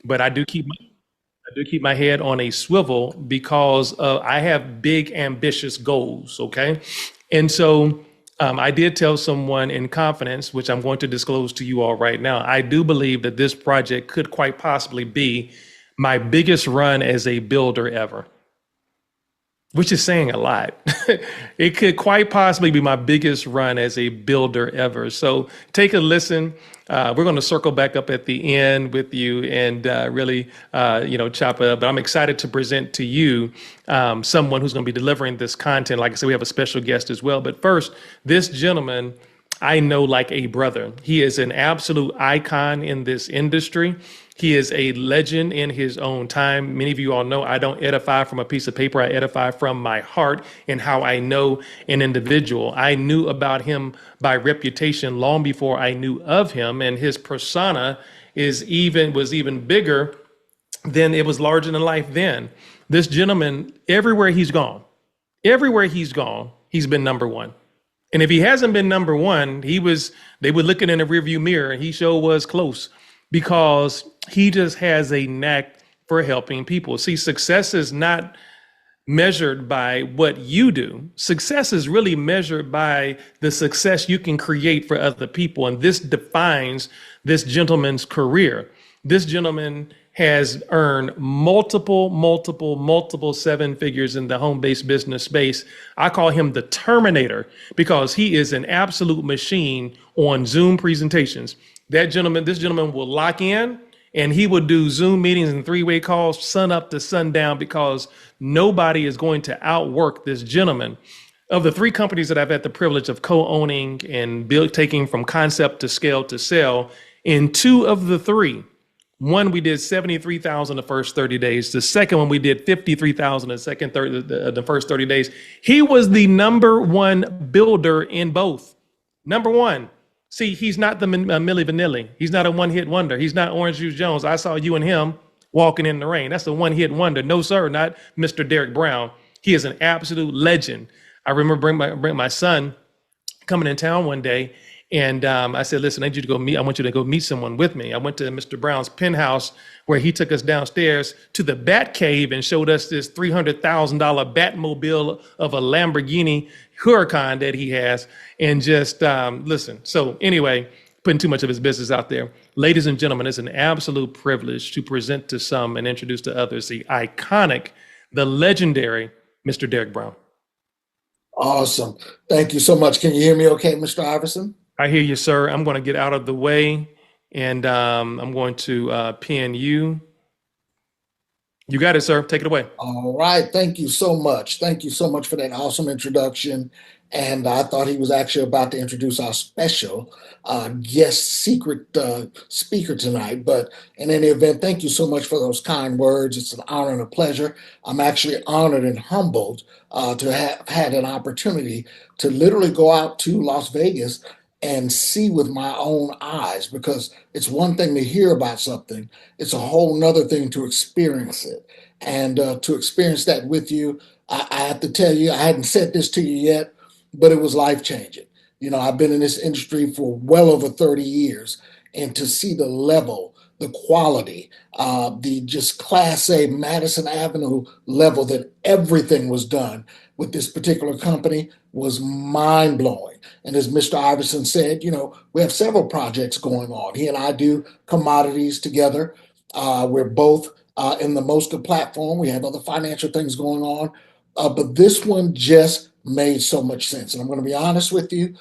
but I do keep my head on a swivel because I have big, ambitious goals. Okay. And so I did tell someone in confidence, which I'm going to disclose to you all right now. I do believe that this project could quite possibly be my biggest run as a builder ever, which is saying a lot. It could quite possibly be my biggest run as a builder ever. So take a listen. We're going to circle back up at the end with you and really, chop it up. But I'm excited to present to you someone who's going to be delivering this content. Like I said, we have a special guest as well. But first, this gentleman I know like a brother. He is an absolute icon in this industry. He is a legend in his own time. Many of you all know I don't edify from a piece of paper. I edify from my heart and how I know an individual. I knew about him by reputation long before I knew of him, and his persona was even bigger than it was larger than life then. This gentleman, everywhere he's gone, he's been number one. And if he hasn't been number one, they were looking in the rearview mirror and he sure was close because he just has a knack for helping people. See, success is not measured by what you do. Success is really measured by the success you can create for other people. And this defines this gentleman's career. This gentleman has earned multiple seven figures in the home-based business space. I call him the Terminator because he is an absolute machine on Zoom presentations. This gentleman will lock in and he will do Zoom meetings and three-way calls sun up to sundown because nobody is going to outwork this gentleman. Of the three companies that I've had the privilege of co-owning and taking from concept to scale to sell, in two of the three, one, we did 73,000 the first 30 days. The second one, we did 53,000 the first 30 days. He was the number one builder in both. Number one. See, he's not the Milli Vanilli. He's not a one-hit wonder. He's not Orange Juice Jones. I saw you and him walking in the rain. That's a one-hit wonder. No, sir, not Mr. Derek Brown. He is an absolute legend. I remember bring my son coming in town one day, and I said, listen, I want you to go meet someone with me. I went to Mr. Brown's penthouse where he took us downstairs to the Bat Cave and showed us this $300,000 Batmobile of a Lamborghini Huracan that he has. And just listen. So anyway, putting too much of his business out there. Ladies and gentlemen, it's an absolute privilege to present to some and introduce to others the iconic, the legendary Mr. Derek Brown. Awesome. Thank you so much. Can you hear me okay, Mr. Iverson? I hear you, sir. I'm going to get out of the way and I'm going to pin you. You got it, sir. Take it away. All right. Thank you so much. Thank you so much for that awesome introduction. And I thought he was actually about to introduce our special guest secret speaker tonight. But in any event, thank you so much for those kind words. It's an honor and a pleasure. I'm actually honored and humbled to have had an opportunity to literally go out to Las Vegas and see with my own eyes, because it's one thing to hear about something, it's a whole nother thing to experience it. And to experience that with you, I have to tell you, I hadn't said this to you yet, but it was life changing. You know, I've been in this industry for well over 30 years, and to see the level, the quality, the just Class A Madison Avenue level that everything was done with this particular company was mind blowing. And as Mr. Iverson said, you know, we have several projects going on. He and I do commodities together. We're both in the Mosta platform. We have other financial things going on. But this one just made so much sense. And I'm going to be honest with you.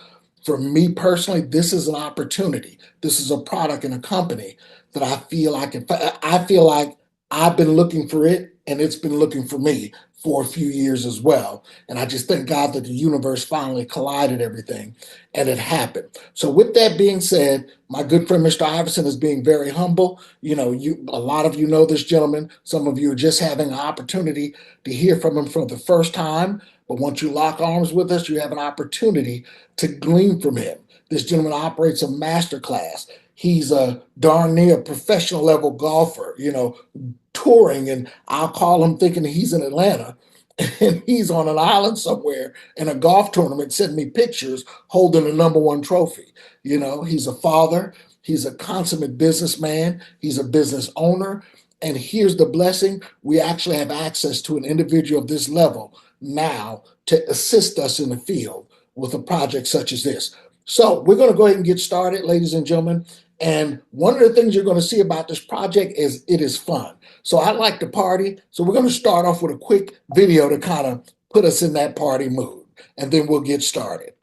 For me personally, this is an opportunity. This is a product and a company that I feel like I've been looking for it and it's been looking for me for a few years as well. And I just thank God that the universe finally collided everything and it happened. So with that being said, my good friend Mr. Iverson is being very humble. You know, a lot of you know this gentleman. Some of you are just having an opportunity to hear from him for the first time. But once you lock arms with us, you have an opportunity to glean from him. This gentleman operates a masterclass. He's a darn near professional level golfer, you know, touring, and I'll call him thinking he's in Atlanta and he's on an island somewhere in a golf tournament sending me pictures holding a number one trophy. You know, he's a father. He's a consummate businessman. He's a business owner. And here's the blessing: we actually have access to an individual of this level now to assist us in the field with a project such as this. So we're going to go ahead and get started, ladies and gentlemen. And one of the things you're going to see about this project is it is fun. So I like to party. So we're going to start off with a quick video to kind of put us in that party mood, and then we'll get started.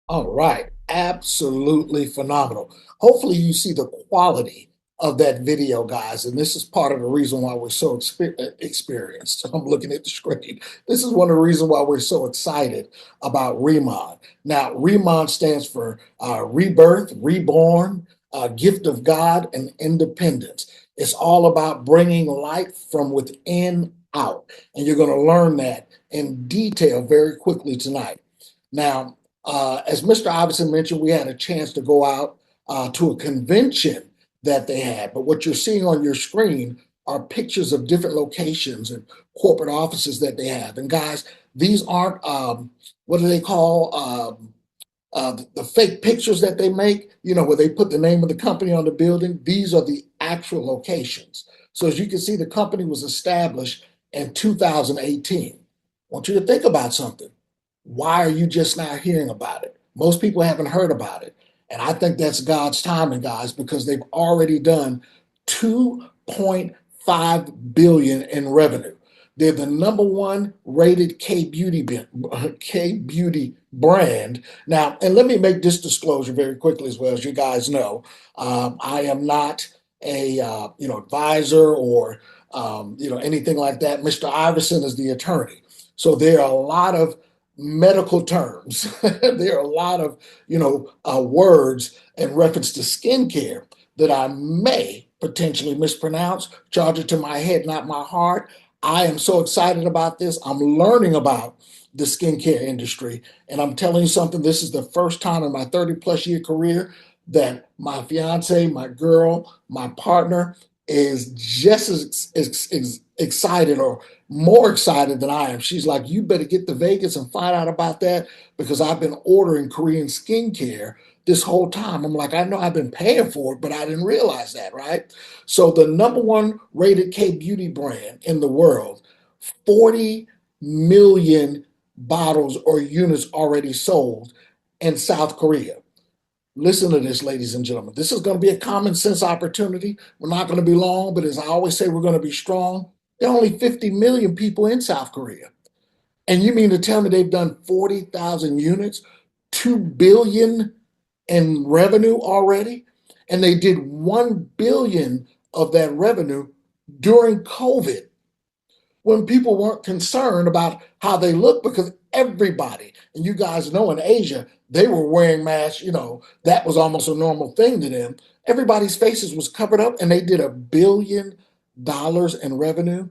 All right, absolutely phenomenal. Hopefully, you see the quality of that video, guys, and this is part of the reason why we're so experienced. I'm looking at the screen. This is one of the reasons why we're so excited about Remon. Now, Remon stands for rebirth, reborn, gift of God, and independence. It's all about bringing light from within out, and you're going to learn that in detail very quickly tonight. Now, as Mr. Iverson mentioned, we had a chance to go out to a convention that they had. But what you're seeing on your screen are pictures of different locations and corporate offices that they have. And guys, these aren't what do they call the fake pictures that they make? You know, where they put the name of the company on the building. These are the actual locations. So as you can see, the company was established in 2018. I want you to think about something. Why are you just now hearing about it? Most people haven't heard about it. And I think that's God's timing, guys, because they've already done 2.5 billion in revenue. They're the number one rated K beauty brand. Now, and let me make this disclosure very quickly as well. As you guys know, I am not a advisor or anything like that. Mr. Iverson is the attorney. So there are a lot of medical terms. There are a lot of words in reference to skincare that I may potentially mispronounce. Charge it to my head, not my heart. I am so excited about this. I'm learning about the skincare industry, and I'm telling you something. This is the first time in my 30-plus-year career that my fiance, my girl, my partner is just as excited or more excited than I am. She's like, you better get to Vegas and find out about that because I've been ordering Korean skincare this whole time. I'm like, I know I've been paying for it, but I didn't realize that, right? So the number one rated K beauty brand in the world, 40 million bottles or units already sold in South Korea. Listen to this, ladies and gentlemen. This is going to be a common sense opportunity. We're not going to be long, but as I always say, we're going to be strong. There are only 50 million people in South Korea. And you mean to tell me they've done 40,000 units, 2 billion in revenue already? And they did 1 billion of that revenue during COVID when people weren't concerned about how they look because everybody, and you guys know in Asia, they were wearing masks, that was almost a normal thing to them. Everybody's faces was covered up and they did $1 billion in revenue.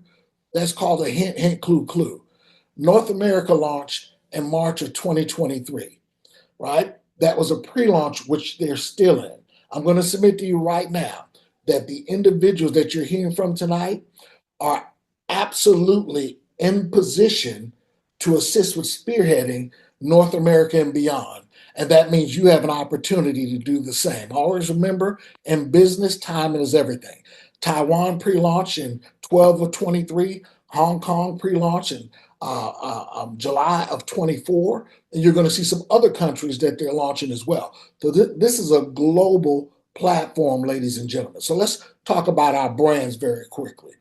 That's called a hint, hint, clue, clue. North America launched in March of 2023, right? That was a pre launch, which they're still in. I'm going to submit to you right now that the individuals that you're hearing from tonight are absolutely in position to assist with spearheading North America and beyond. And that means you have an opportunity to do the same. Always remember, in business, timing is everything. Taiwan pre-launch in 12 of 23, Hong Kong pre-launch in July of 24, and you're going to see some other countries that they're launching as well. So this is a global platform, ladies and gentlemen. So let's talk about our brands very quickly.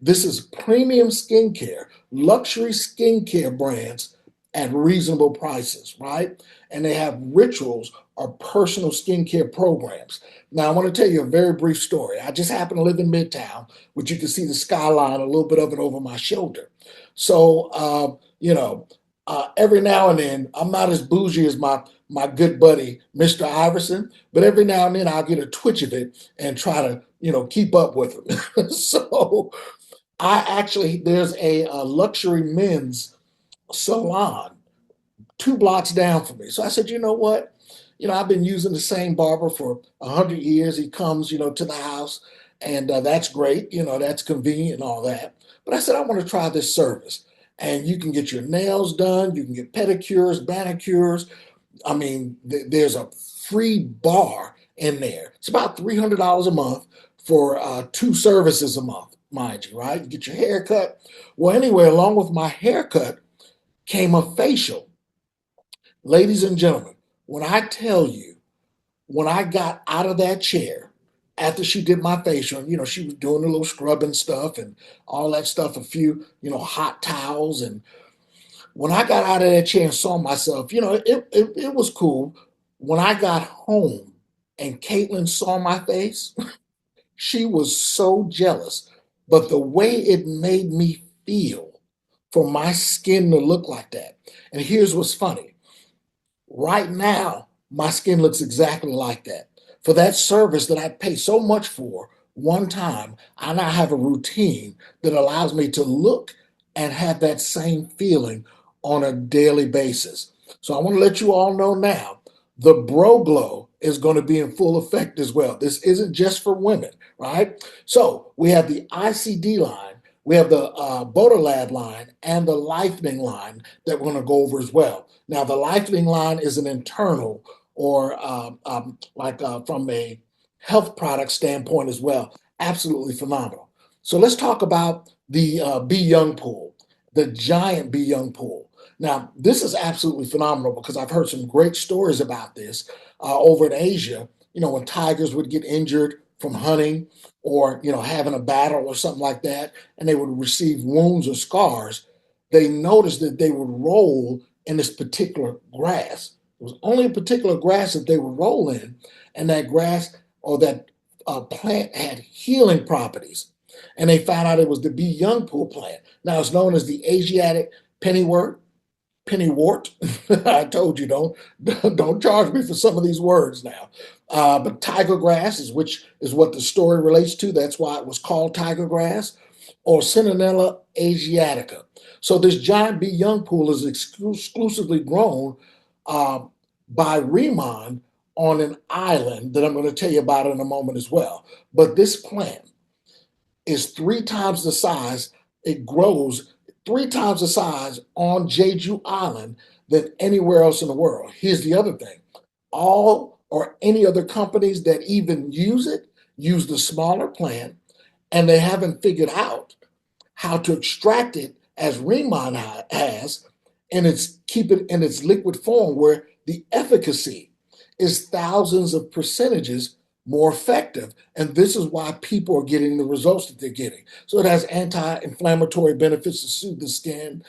This is premium skincare, luxury skincare brands at reasonable prices, right? And they have rituals or personal skincare programs. Now, I want to tell you a very brief story. I just happen to live in Midtown, which you can see the skyline, a little bit of it over my shoulder. So, every now and then, I'm not as bougie as my good buddy, Mr. Iverson, but every now and then I'll get a twitch of it and try to, keep up with him. So, there's a luxury men's salon 2 blocks down from me. So I said, you know what? I've been using the same barber for 100 years. He comes, to the house, and that's great. That's convenient and all that. But I said, I want to try this service. And you can get your nails done. You can get pedicures, manicures. I mean, there's a free bar in there. It's about $300 a month for 2 services a month, mind you, right? You get your hair cut. Well, anyway, along with my haircut came a facial. Ladies and gentlemen, when I tell you, when I got out of that chair after she did my facial, she was doing a little scrubbing stuff and all that stuff, a few, hot towels. And when I got out of that chair and saw myself, it was cool. When I got home and Caitlin saw my face, she was so jealous. But the way it made me feel for my skin to look like that. And here's what's funny. Right now, my skin looks exactly like that. For that service that I pay so much for one time, I now have a routine that allows me to look and have that same feeling on a daily basis. So I want to let you all know now the Bro Glow is going to be in full effect as well. This isn't just for women, right? So we have the ICD line, we have the Lab line, and the Lightening line that we're going to go over as well. Now, the Lightening line is an internal or from a health product standpoint as well. Absolutely phenomenal. So let's talk about the Be Young pool, the giant Be Young pool. Now, this is absolutely phenomenal because I've heard some great stories about this over in Asia. When tigers would get injured from hunting or having a battle or something like that, and they would receive wounds or scars, they noticed that they would roll in this particular grass. It was only a particular grass that they would roll in, and that grass or that plant had healing properties. And they found out it was the Be Young pool plant. Now it's known as the Asiatic pennywort. Pennywort. I told you don't charge me for some of these words now. But tiger grass is which is what the story relates to. That's why it was called tiger grass, or Cinderella asiatica. So this giant Be Young pool is exclusively grown uh, by Riemann on an island that I'm going to tell you about in a moment as well. But this plant is 3 times the size. It grows 3 times the size on Jeju Island than anywhere else in the world. Here's the other thing. All or any other companies that even use it use the smaller plant, and they haven't figured out how to extract it as Riemann has, and keep it in its liquid form where the efficacy is thousands of percentages more effective. And this is why people are getting the results that they're getting. So it has anti-inflammatory benefits to soothe the skin,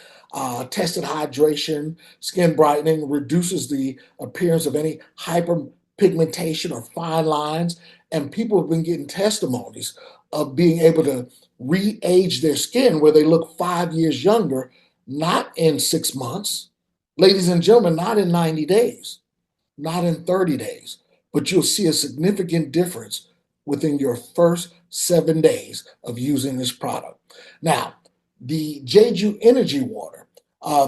tested hydration, skin brightening, reduces the appearance of any hyperpigmentation or fine lines. And people have been getting testimonies of being able to re-age their skin where they look 5 years younger, not in 6 months. Ladies and gentlemen, not in 90 days, not in 30 days, but you'll see a significant difference within your first 7 days of using this product. Now, the Jeju Energy Water.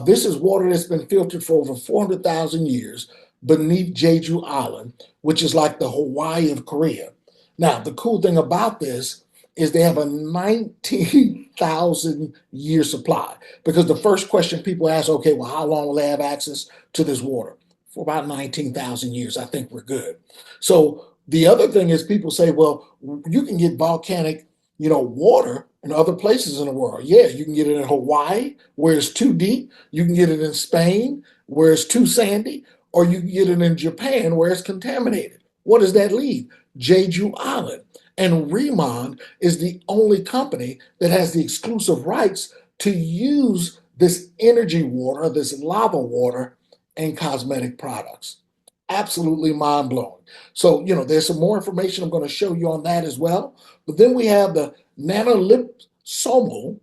This is water that's been filtered for over 400,000 years beneath Jeju Island, which is like the Hawaii of Korea. Now, the cool thing about this is they have a 19,000 year supply, because the first question people ask, okay, well, how long will they have access to this water? For about 19,000 years. I think we're good. So the other thing is people say, well, you can get volcanic, water in other places in the world. Yeah, you can get it in Hawaii where it's too deep. You can get it in Spain where it's too sandy, or you can get it in Japan where it's contaminated. What does that leave? Jeju Island. And Remond is the only company that has the exclusive rights to use this energy water, this lava water, in cosmetic products. Absolutely mind blowing. So, there's some more information I'm going to show you on that as well. But then we have the nanoliposomal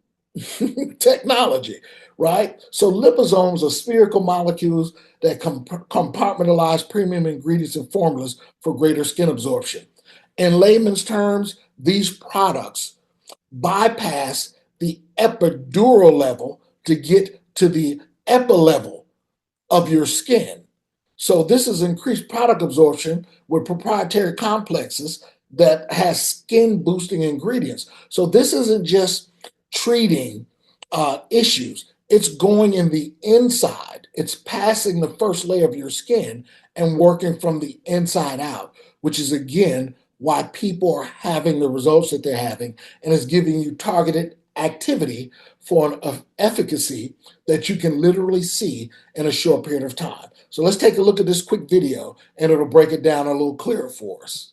technology, right? So liposomes are spherical molecules that compartmentalize premium ingredients and formulas for greater skin absorption. In layman's terms, these products bypass the epidural level to get to the epilevel of your skin. So this is increased product absorption with proprietary complexes that has skin boosting ingredients. So this isn't just treating issues. It's going in the inside. It's passing the first layer of your skin and working from the inside out, which is again why people are having the results that they're having, and is giving you targeted activity for an efficacy that you can literally see in a short period of time. So let's take a look at this quick video and it'll break it down a little clearer for us.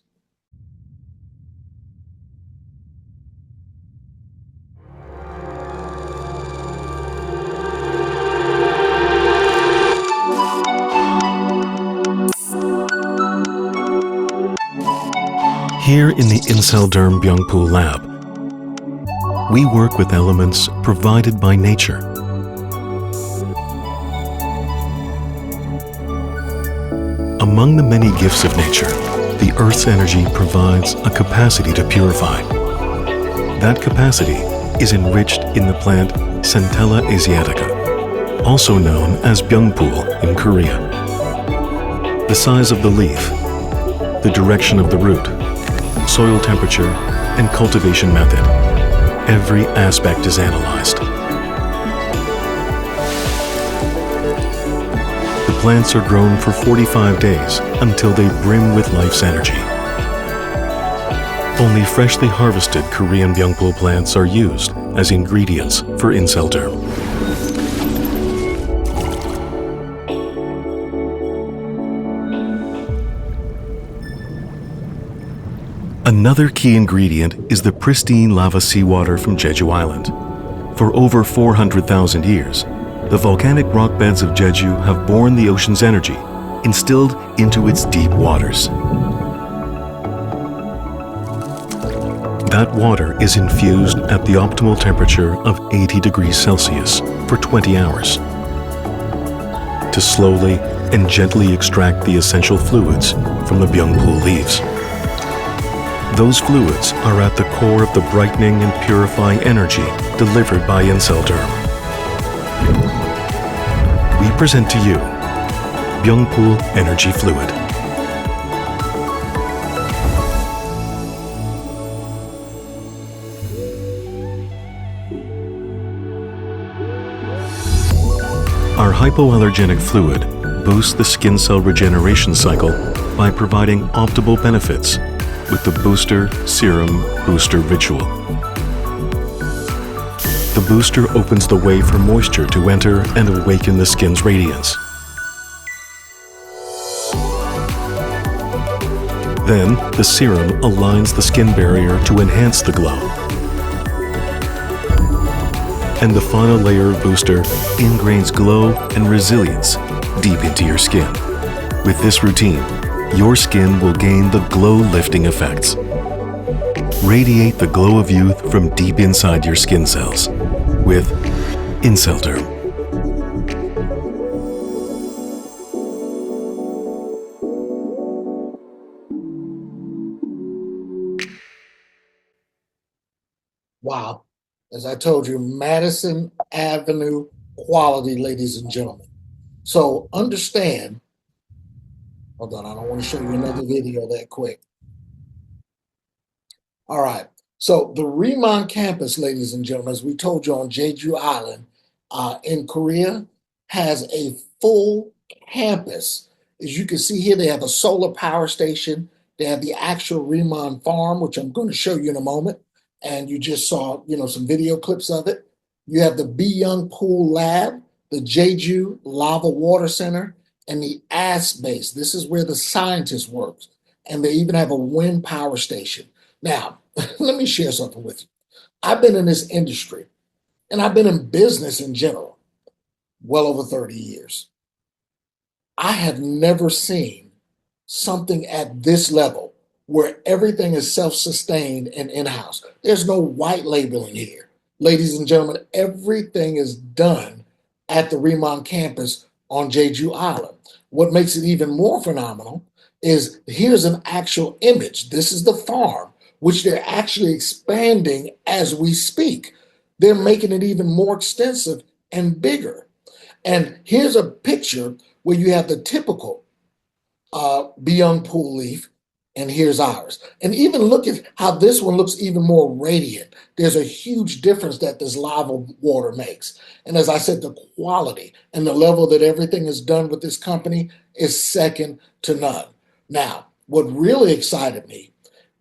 Here in the Inselderm Byungpoo lab, we work with elements provided by nature. Among the many gifts of nature, the Earth's energy provides a capacity to purify. That capacity is enriched in the plant Centella asiatica, also known as Byungpoo in Korea. The size of the leaf, the direction of the root, soil temperature, and cultivation method. Every aspect is analyzed. The plants are grown for 45 days until they brim with life's energy. Only freshly harvested Korean Byungpoo plants are used as ingredients for Inselderm. Another key ingredient is the pristine lava seawater from Jeju Island. For over 400,000 years, the volcanic rock beds of Jeju have borne the ocean's energy, instilled into its deep waters. That water is infused at the optimal temperature of 80 degrees Celsius for 20 hours to slowly and gently extract the essential fluids from the Byungpoo leaves. Those fluids are at the core of the brightening and purifying energy delivered by Inselderm. We present to you Byungpoo Energy Fluid. Our hypoallergenic fluid boosts the skin cell regeneration cycle by providing optimal benefits with the Booster Serum Booster Ritual. The booster opens the way for moisture to enter and awaken the skin's radiance. Then, the serum aligns the skin barrier to enhance the glow. And the final layer of booster ingrains glow and resilience deep into your skin. With this routine, your skin will gain the glow-lifting effects. Radiate the glow of youth from deep inside your skin cells with Incelderm. Wow. As I told you, Madison Avenue quality, ladies and gentlemen. So understand, hold on, I don't want to show you another video that quick. All right. So the Remon campus, ladies and gentlemen, as we told you on Jeju Island in Korea, has a full campus. As you can see here, they have a solar power station. They have the actual Remon farm, which I'm going to show you in a moment. And you just saw, some video clips of it. You have the B Young Pool Lab, the Jeju Lava Water Center, and the AS base. This is where the scientists work. And they even have a wind power station. Now, let me share something with you. I've been in this industry, and I've been in business in general, well over 30 years. I have never seen something at this level where everything is self-sustained and in-house. There's no white labeling here. Ladies and gentlemen, everything is done at the Remon campus on Jeju Island. What makes it even more phenomenal is here's an actual image. This is the farm, which they're actually expanding as we speak. They're making it even more extensive and bigger. And here's a picture where you have the typical Beyond Pool leaf, and here's ours. And even look at how this one looks even more radiant. There's a huge difference that this lava water makes. And as I said, the quality and the level that everything is done with this company is second to none. Now, what really excited me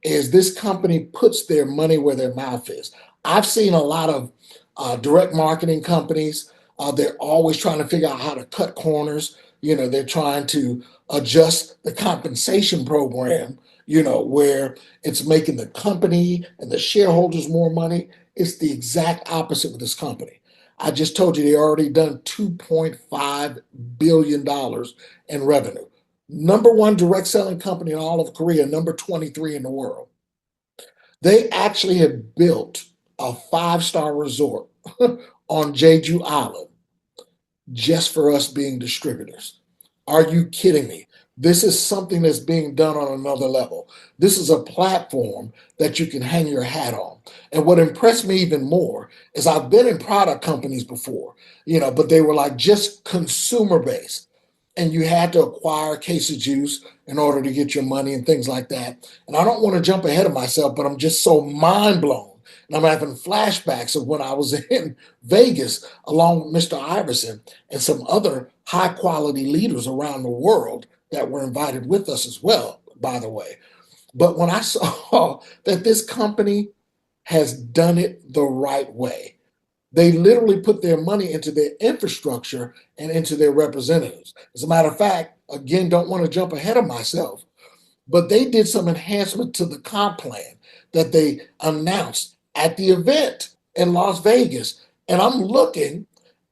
is this company puts their money where their mouth is. I've seen a lot of direct marketing companies. They're always trying to figure out how to cut corners. They're trying to adjust the compensation program, where it's making the company and the shareholders more money. It's the exact opposite with this company. I just told you they already done $2.5 billion in revenue. Number one direct selling company in all of Korea, number 23 in the world. They actually have built a 5-star resort on Jeju Island just for us being distributors. Are you kidding me? This is something that's being done on another level. This is a platform that you can hang your hat on. And what impressed me even more is I've been in product companies before, but they were like just consumer based. And you had to acquire a case of juice in order to get your money and things like that. And I don't want to jump ahead of myself, but I'm just so mind blown. And I'm having flashbacks of when I was in Vegas along with Mr. Iverson and some other high quality leaders around the world that were invited with us as well, by the way. But when I saw that this company has done it the right way, they literally put their money into their infrastructure and into their representatives. As a matter of fact, again, don't want to jump ahead of myself, but they did some enhancement to the comp plan that they announced at the event in Las Vegas. And I'm looking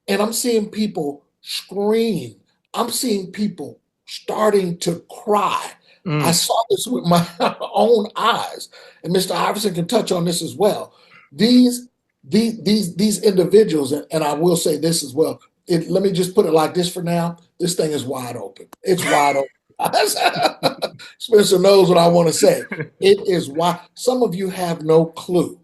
and I'm seeing people scream. I'm seeing people starting to cry. I saw this with my own eyes. And Mr. Iverson can touch on this as well. These individuals, and I will say this as well, let me just put it like this for now. This thing is wide open. It's wide open. Spencer knows what I want to say. It is wide. Some of you have no clue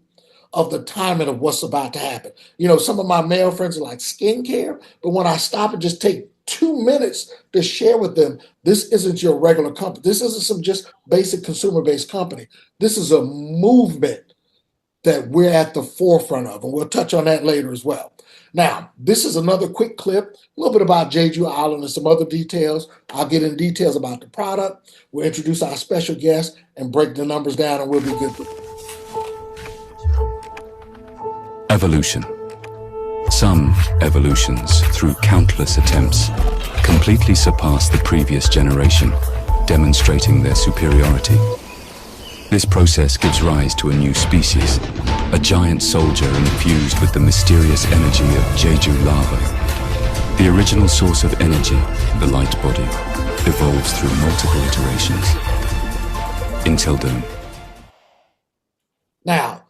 of the timing of what's about to happen. Some of my male friends are like skincare, but when I stop and just take 2 minutes to share with them, this isn't your regular company. This isn't some just basic consumer-based company. This is a movement that we're at the forefront of, and we'll touch on that later as well. Now, this is another quick clip, a little bit about Jeju Island and some other details. I'll get in details about the product. We'll introduce our special guest and break the numbers down, and we'll be good. Evolution. Some evolutions, through countless attempts, completely surpass the previous generation, demonstrating their superiority. This process gives rise to a new species, a giant soldier infused with the mysterious energy of Jeju lava. The original source of energy, the light body, evolves through multiple iterations. Until doom. Now,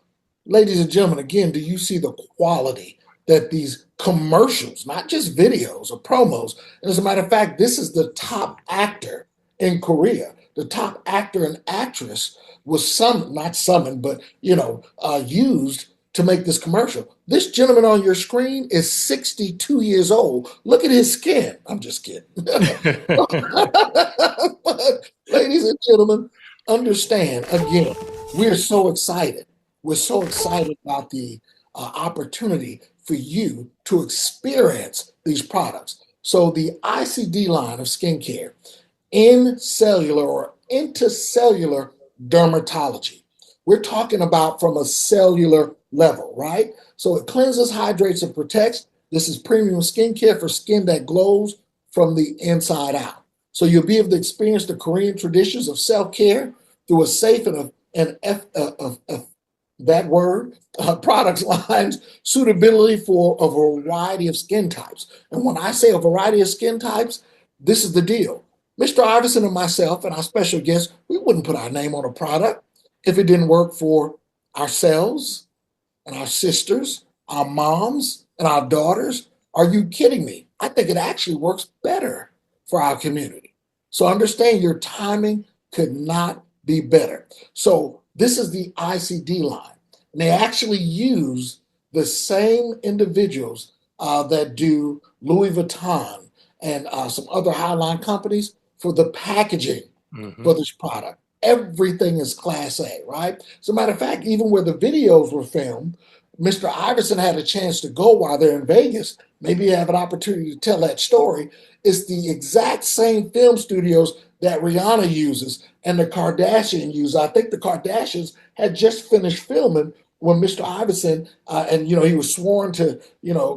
ladies and gentlemen, again, do you see the quality that these commercials, not just videos or promos, and as a matter of fact, this is the top actor in Korea. The top actor and actress was not summoned, but used to make this commercial. This gentleman on your screen is 62 years old. Look at his skin. I'm just kidding. But, ladies and gentlemen, understand again, we're so excited. We're so excited about the opportunity for you to experience these products. So the ICD line of skincare in cellular or intercellular dermatology. We're talking about from a cellular level, right? So it cleanses, hydrates, and protects. This is premium skincare for skin that glows from the inside out. So you'll be able to experience the Korean traditions of self-care through a safe products lines suitability for a variety of skin types. And when I say a variety of skin types, this is the deal. Mr. Iverson and myself and our special guest, we wouldn't put our name on a product if it didn't work for ourselves and our sisters, our moms and our daughters. Are you kidding me? I think it actually works better for our community. So understand your timing could not be better. So this is the ICD line. And they actually use the same individuals that do Louis Vuitton and some other highline companies for the packaging for this product. Everything is Class A, right? As a matter of fact, even where the videos were filmed, Mr. Iverson had a chance to go while they're in Vegas. Maybe you have an opportunity to tell that story. It's the exact same film studios that Rihanna uses and the Kardashians use. I think the Kardashians had just finished filming when Mr. Iverson, he was sworn to,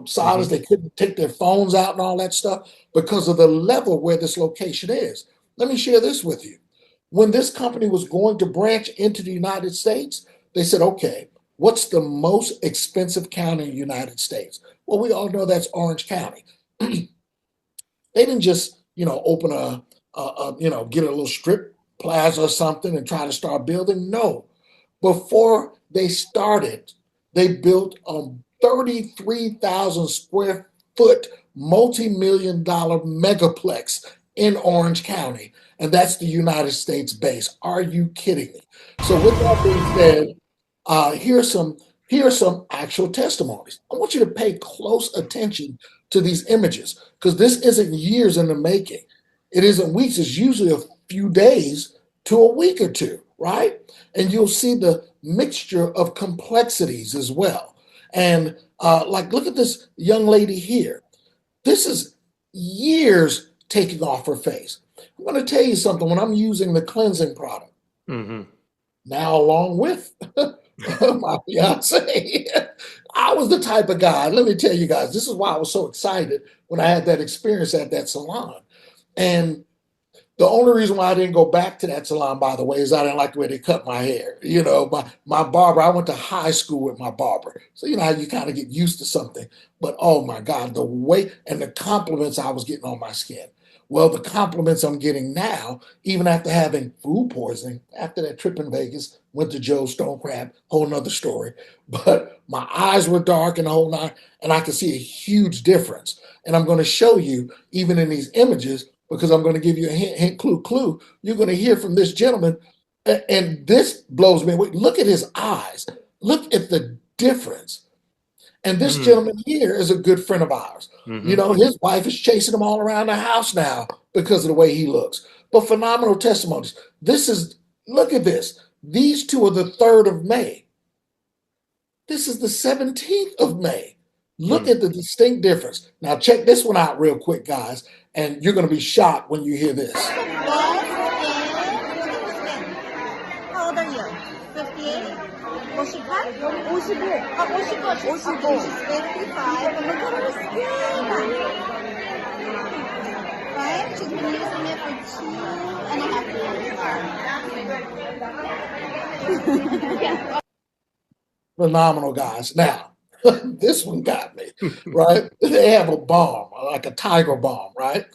silence. They couldn't take their phones out and all that stuff because of the level where this location is. Let me share this with you. When this company was going to branch into the United States, they said, okay, what's the most expensive county in the United States? Well, we all know that's Orange County. They didn't just, open get a little strip plaza or something and try to start building. No. Before they started, they built a 33,000 square foot, multi-million-dollar megaplex in Orange County. And that's the United States base. Are you kidding me? So with that being said, here are some actual testimonies. I want you to pay close attention to these images because this isn't years in the making. It isn't weeks. It's usually a few days to a week or two, right? And you'll see the mixture of complexities as well. And look at this young lady here. This is years taking off her face. I'm going to tell you something. When I'm using the cleansing product, now along with my fiance, I was the type of guy, let me tell you guys, this is why I was so excited when I had that experience at that salon. And the only reason why I didn't go back to that salon, by the way, is I didn't like the way they cut my hair. My barber, I went to high school with my barber. So, how you kind of get used to something. But, oh, my God, the way and the compliments I was getting on my skin. Well, the compliments I'm getting now, even after having food poisoning, after that trip in Vegas, went to Joe's Stone Crab, whole nother story. But my eyes were dark and the whole nine, and I could see a huge difference. And I'm going to show you, even in these images, because I'm going to give you a hint, clue. You're going to hear from this gentleman, and this blows me away. Look at his eyes. Look at the difference. And this gentleman here is a good friend of ours. His wife is chasing him all around the house now because of the way he looks. But phenomenal testimonies. Look at this. These two are the 3rd of May. This is the 17th of May. Look at the distinct difference. Now check this one out real quick, guys, and you're going to be shocked when you hear this. How old are you? 58? 58? 55. She's 55. Look at her skin. right? She's been using it for 2.5 years. Phenomenal, guys. Now, this one got me, right? They have a balm, like a tiger balm, right?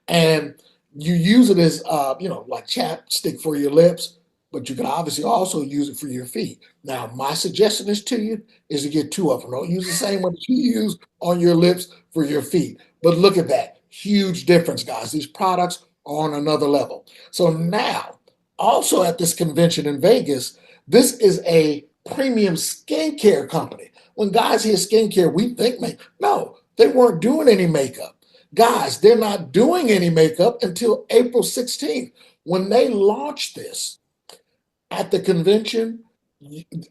And you use it as, like chapstick for your lips, but you can obviously also use it for your feet. Now, my suggestion is to you is to get two of them. Don't use the same one that you use on your lips for your feet. But look at that. Huge difference, guys. These products are on another level. So now, also at this convention in Vegas, this is a premium skincare company. When guys hear skincare, we think makeup. No, they weren't doing any makeup. Guys, they're not doing any makeup until April 16th. When they launched this at the convention,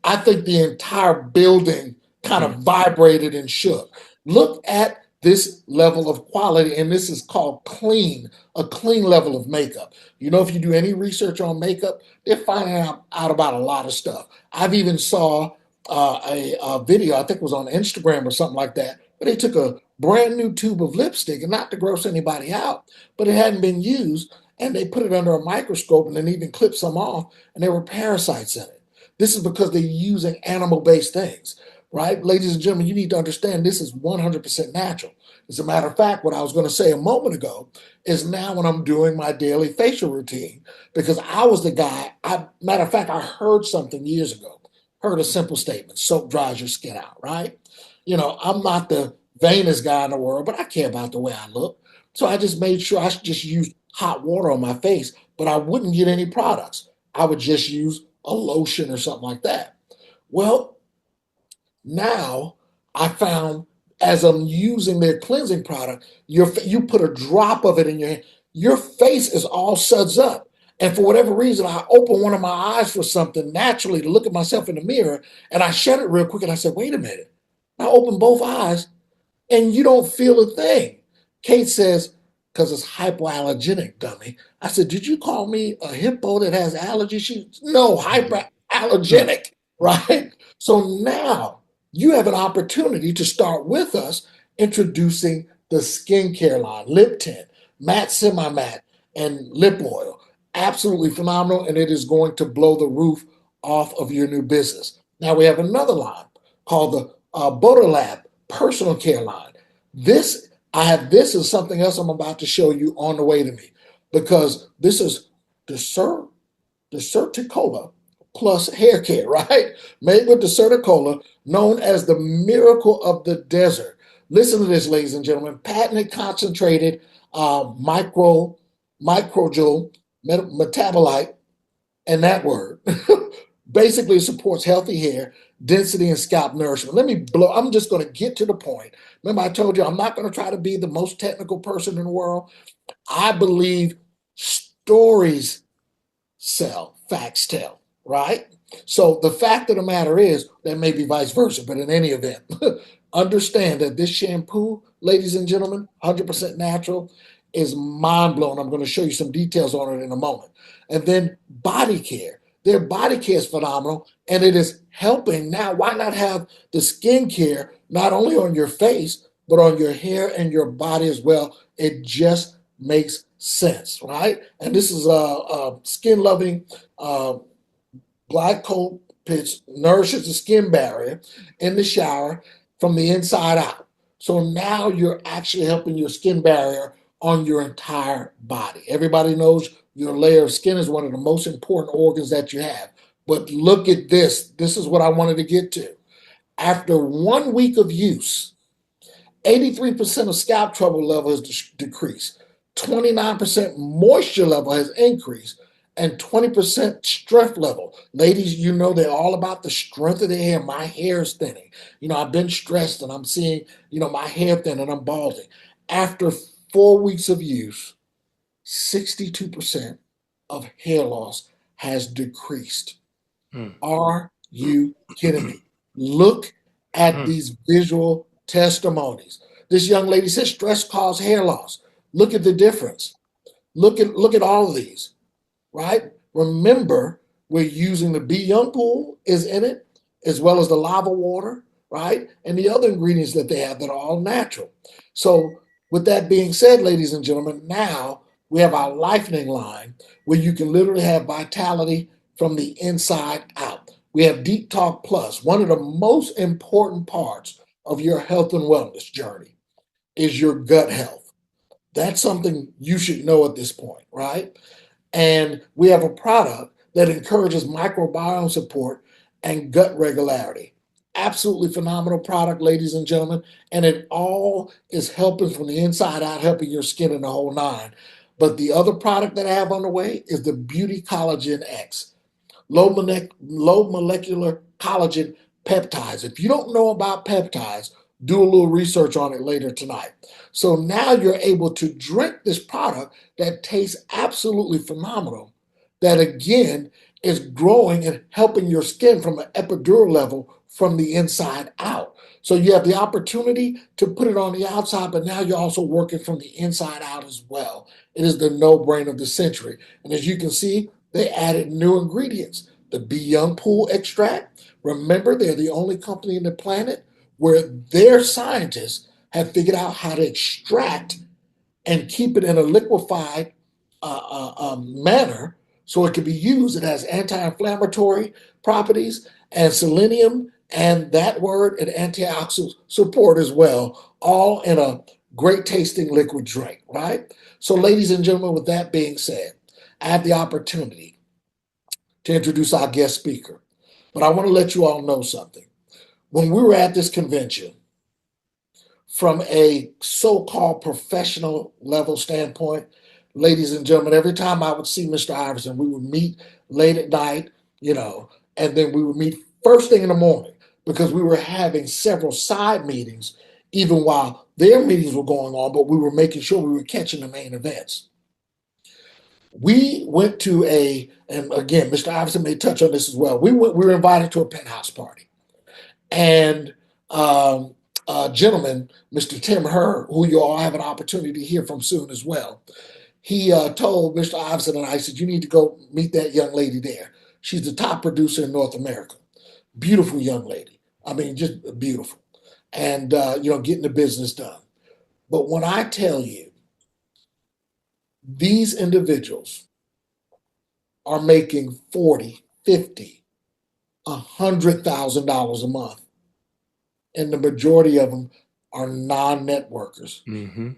I think the entire building kind of vibrated and shook. Look at this level of quality, and this is called clean, a clean level of makeup. You know, if you do any research on makeup, they're finding out about a lot of stuff. I've even saw a video, I think it was on Instagram or something like that, where they took a brand new tube of lipstick, and not to gross anybody out, but it hadn't been used, and they put it under a microscope and then even clipped some off, and there were parasites in it. This is because they're using animal-based things, right? Ladies and gentlemen, you need to understand this is 100% natural. As a matter of fact, what I was going to say a moment ago is now when I'm doing my daily facial routine, because I was the guy, matter of fact, I heard something years ago, heard a simple statement: soap dries your skin out, right? You know, I'm not the vainest guy in the world, but I care about the way I look. So I just made sure I just used hot water on my face, but I wouldn't get any products. I would just use a lotion or something like that. Well, now I found as I'm using their cleansing product, you put a drop of it in your hand, your face is all suds up. And for whatever reason, I open one of my eyes for something naturally to look at myself in the mirror, and I shut it real quick and I said, wait a minute. I opened both eyes and you don't feel a thing. Kate says, because it's hypoallergenic, dummy. I said, did you call me a hippo that has allergies? No, hyperallergenic, right? So now you have an opportunity to start with us introducing the skincare line, lip tint, matte, semi-matte, and lip oil. Absolutely phenomenal, and it is going to blow the roof off of your new business. Now we have another line called the Bodolab personal care line. This is something else I'm about to show you on the way to me, because this is Deserticola plus hair care, right? Made with Deserticola, known as the miracle of the desert. Listen to this, ladies and gentlemen. Patented concentrated microjoule metabolite, and that word basically supports healthy hair, density, and scalp nourishment. I'm just going to get to the point. Remember, I told you I'm not going to try to be the most technical person in the world. I believe stories sell, facts tell, right? So the fact of the matter is, that may be vice versa, but in any event, understand that this shampoo, ladies and gentlemen, 100% natural, is mind-blowing. I'm going to show you some details on it in a moment. And then body care. Their body care is phenomenal, and it is helping. Now, why not have the skin care not only on your face, but on your hair and your body as well? It just makes sense, right? And this is a skin-loving glycol pitch, nourishes the skin barrier in the shower from the inside out. So now you're actually helping your skin barrier on your entire body. Everybody knows your layer of skin is one of the most important organs that you have. But look at this. This is what I wanted to get to. After 1 week of use, 83% of scalp trouble level has decreased, 29% moisture level has increased, and 20% strength level. Ladies, you know they're all about the strength of the hair. My hair is thinning. You know, I've been stressed and I'm seeing, my hair thin and I'm balding. After 4 weeks of use, 62% of hair loss has decreased. Are you kidding me? Look at these visual testimonies. This young lady says stress caused hair loss. Look at the difference. Look at all of these, right? Remember, we're using the Be Young pool is in it, as well as the lava water, right? And the other ingredients that they have that are all natural. So With that being said, ladies and gentlemen, now we have our Lightning line where you can literally have vitality from the inside out. We have Deep Talk Plus. One of the most important parts of your health and wellness journey is your gut health. That's something you should know at this point, right? And we have a product that encourages microbiome support and gut regularity. Absolutely phenomenal product, ladies and gentlemen. And it all is helping from the inside out, helping your skin in the whole nine. But the other product that I have on the way is the Beauty Collagen X, low molecular collagen peptides. If you don't know about peptides, do a little research on it later tonight. So now you're able to drink this product that tastes absolutely phenomenal, that again is growing and helping your skin from an epidural level from the inside out. So you have the opportunity to put it on the outside, but now you're also working from the inside out as well. It is the no-brainer of the century. And as you can see, they added new ingredients. The Be Young Pool extract. Remember, they're the only company in the planet where their scientists have figured out how to extract and keep it in a liquefied manner so it can be used. It has anti-inflammatory properties and selenium and that word and antioxidant support as well, all in a great tasting liquid drink, right? So, ladies and gentlemen, with that being said, I have the opportunity to introduce our guest speaker. But I want to let you all know something. When we were at this convention, from a so-called professional level standpoint, ladies and gentlemen, every time I would see Mr. Iverson, we would meet late at night, and then we would meet first thing in the morning because we were having several side meetings, even while their meetings were going on, but we were making sure we were catching the main events. We went to and again, Mr. Iverson may touch on this as well. We were invited to a penthouse party. And a gentleman, Mr. Tim Herr, who you all have an opportunity to hear from soon as well, he told Mr. Iverson and I, said, you need to go meet that young lady there. She's the top producer in North America. Beautiful young lady. I mean, just beautiful. And, getting the business done. But when I tell you, these individuals are making $40, $50, $100,000 a month. And the majority of them are non-networkers. Mm-hmm.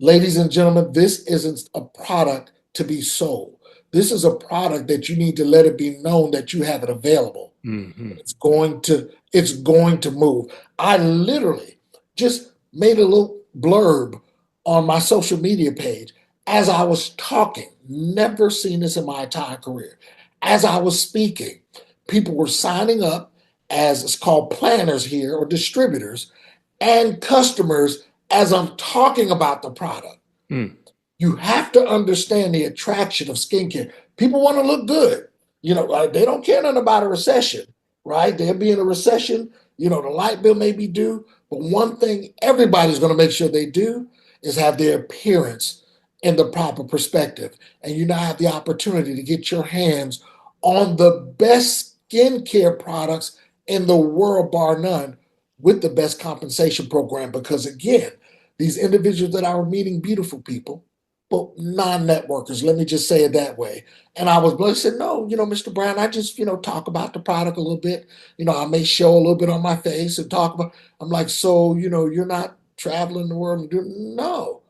Ladies and gentlemen, this isn't a product to be sold. This is a product that you need to let it be known that you have it available. Mm-hmm. It's going to move. I literally just made a little blurb on my social media page as I was talking. Never seen this in my entire career. As I was speaking, people were signing up as it's called planners here or distributors and customers as I'm talking about the product. Mm. You have to understand the attraction of skincare. People want to look good. They don't care nothing about a recession, right? They'll be in a recession. The light bill may be due. But one thing everybody's going to make sure they do is have their appearance in the proper perspective. And you now have the opportunity to get your hands on the best skincare products in the world, bar none, with the best compensation program. Because again, these individuals that I were meeting, beautiful people, but non-networkers, let me just say it that way. And I was blessed, said, no, Mr. Brown, I just, talk about the product a little bit. I may show a little bit on my face and talk about, I'm like, so, you're not traveling the world and doing, no.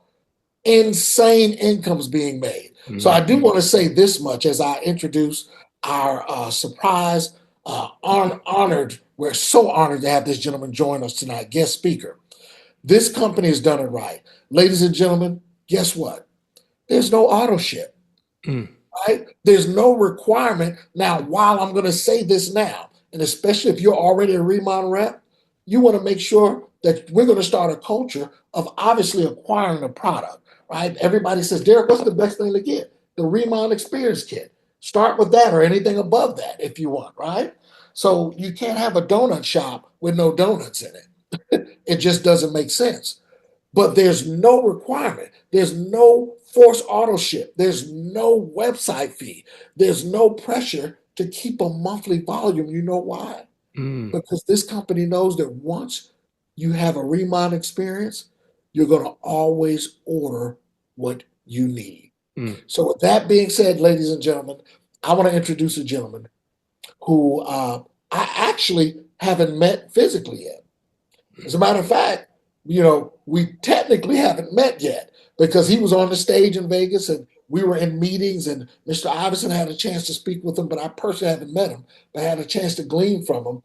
Insane incomes being made. Mm-hmm. So I do want to say this much as I introduce our surprise, honored, we're so honored to have this gentleman join us tonight, guest speaker. This company has done it right. Ladies and gentlemen, guess what? There's no auto ship, right? There's no requirement. Now, while I'm going to say this now, and especially if you're already a remodel rep, you want to make sure that we're going to start a culture of obviously acquiring a product, right? Everybody says, Derek, what's the best thing to get? The Remodel Experience Kit. Start with that or anything above that if you want, right? So you can't have a donut shop with no donuts in it. It just doesn't make sense. But there's no requirement. There's no forced auto ship. There's no website fee. There's no pressure to keep a monthly volume. You know why? Because this company knows that once you have a remodel experience, you're going to always order what you need. Mm. So, with that being said, ladies and gentlemen, I want to introduce a gentleman who I actually haven't met physically yet. As a matter of fact, we technically haven't met yet because he was on the stage in Vegas and we were in meetings, and Mr. Iverson had a chance to speak with him, but I personally haven't met him, but I had a chance to glean from him,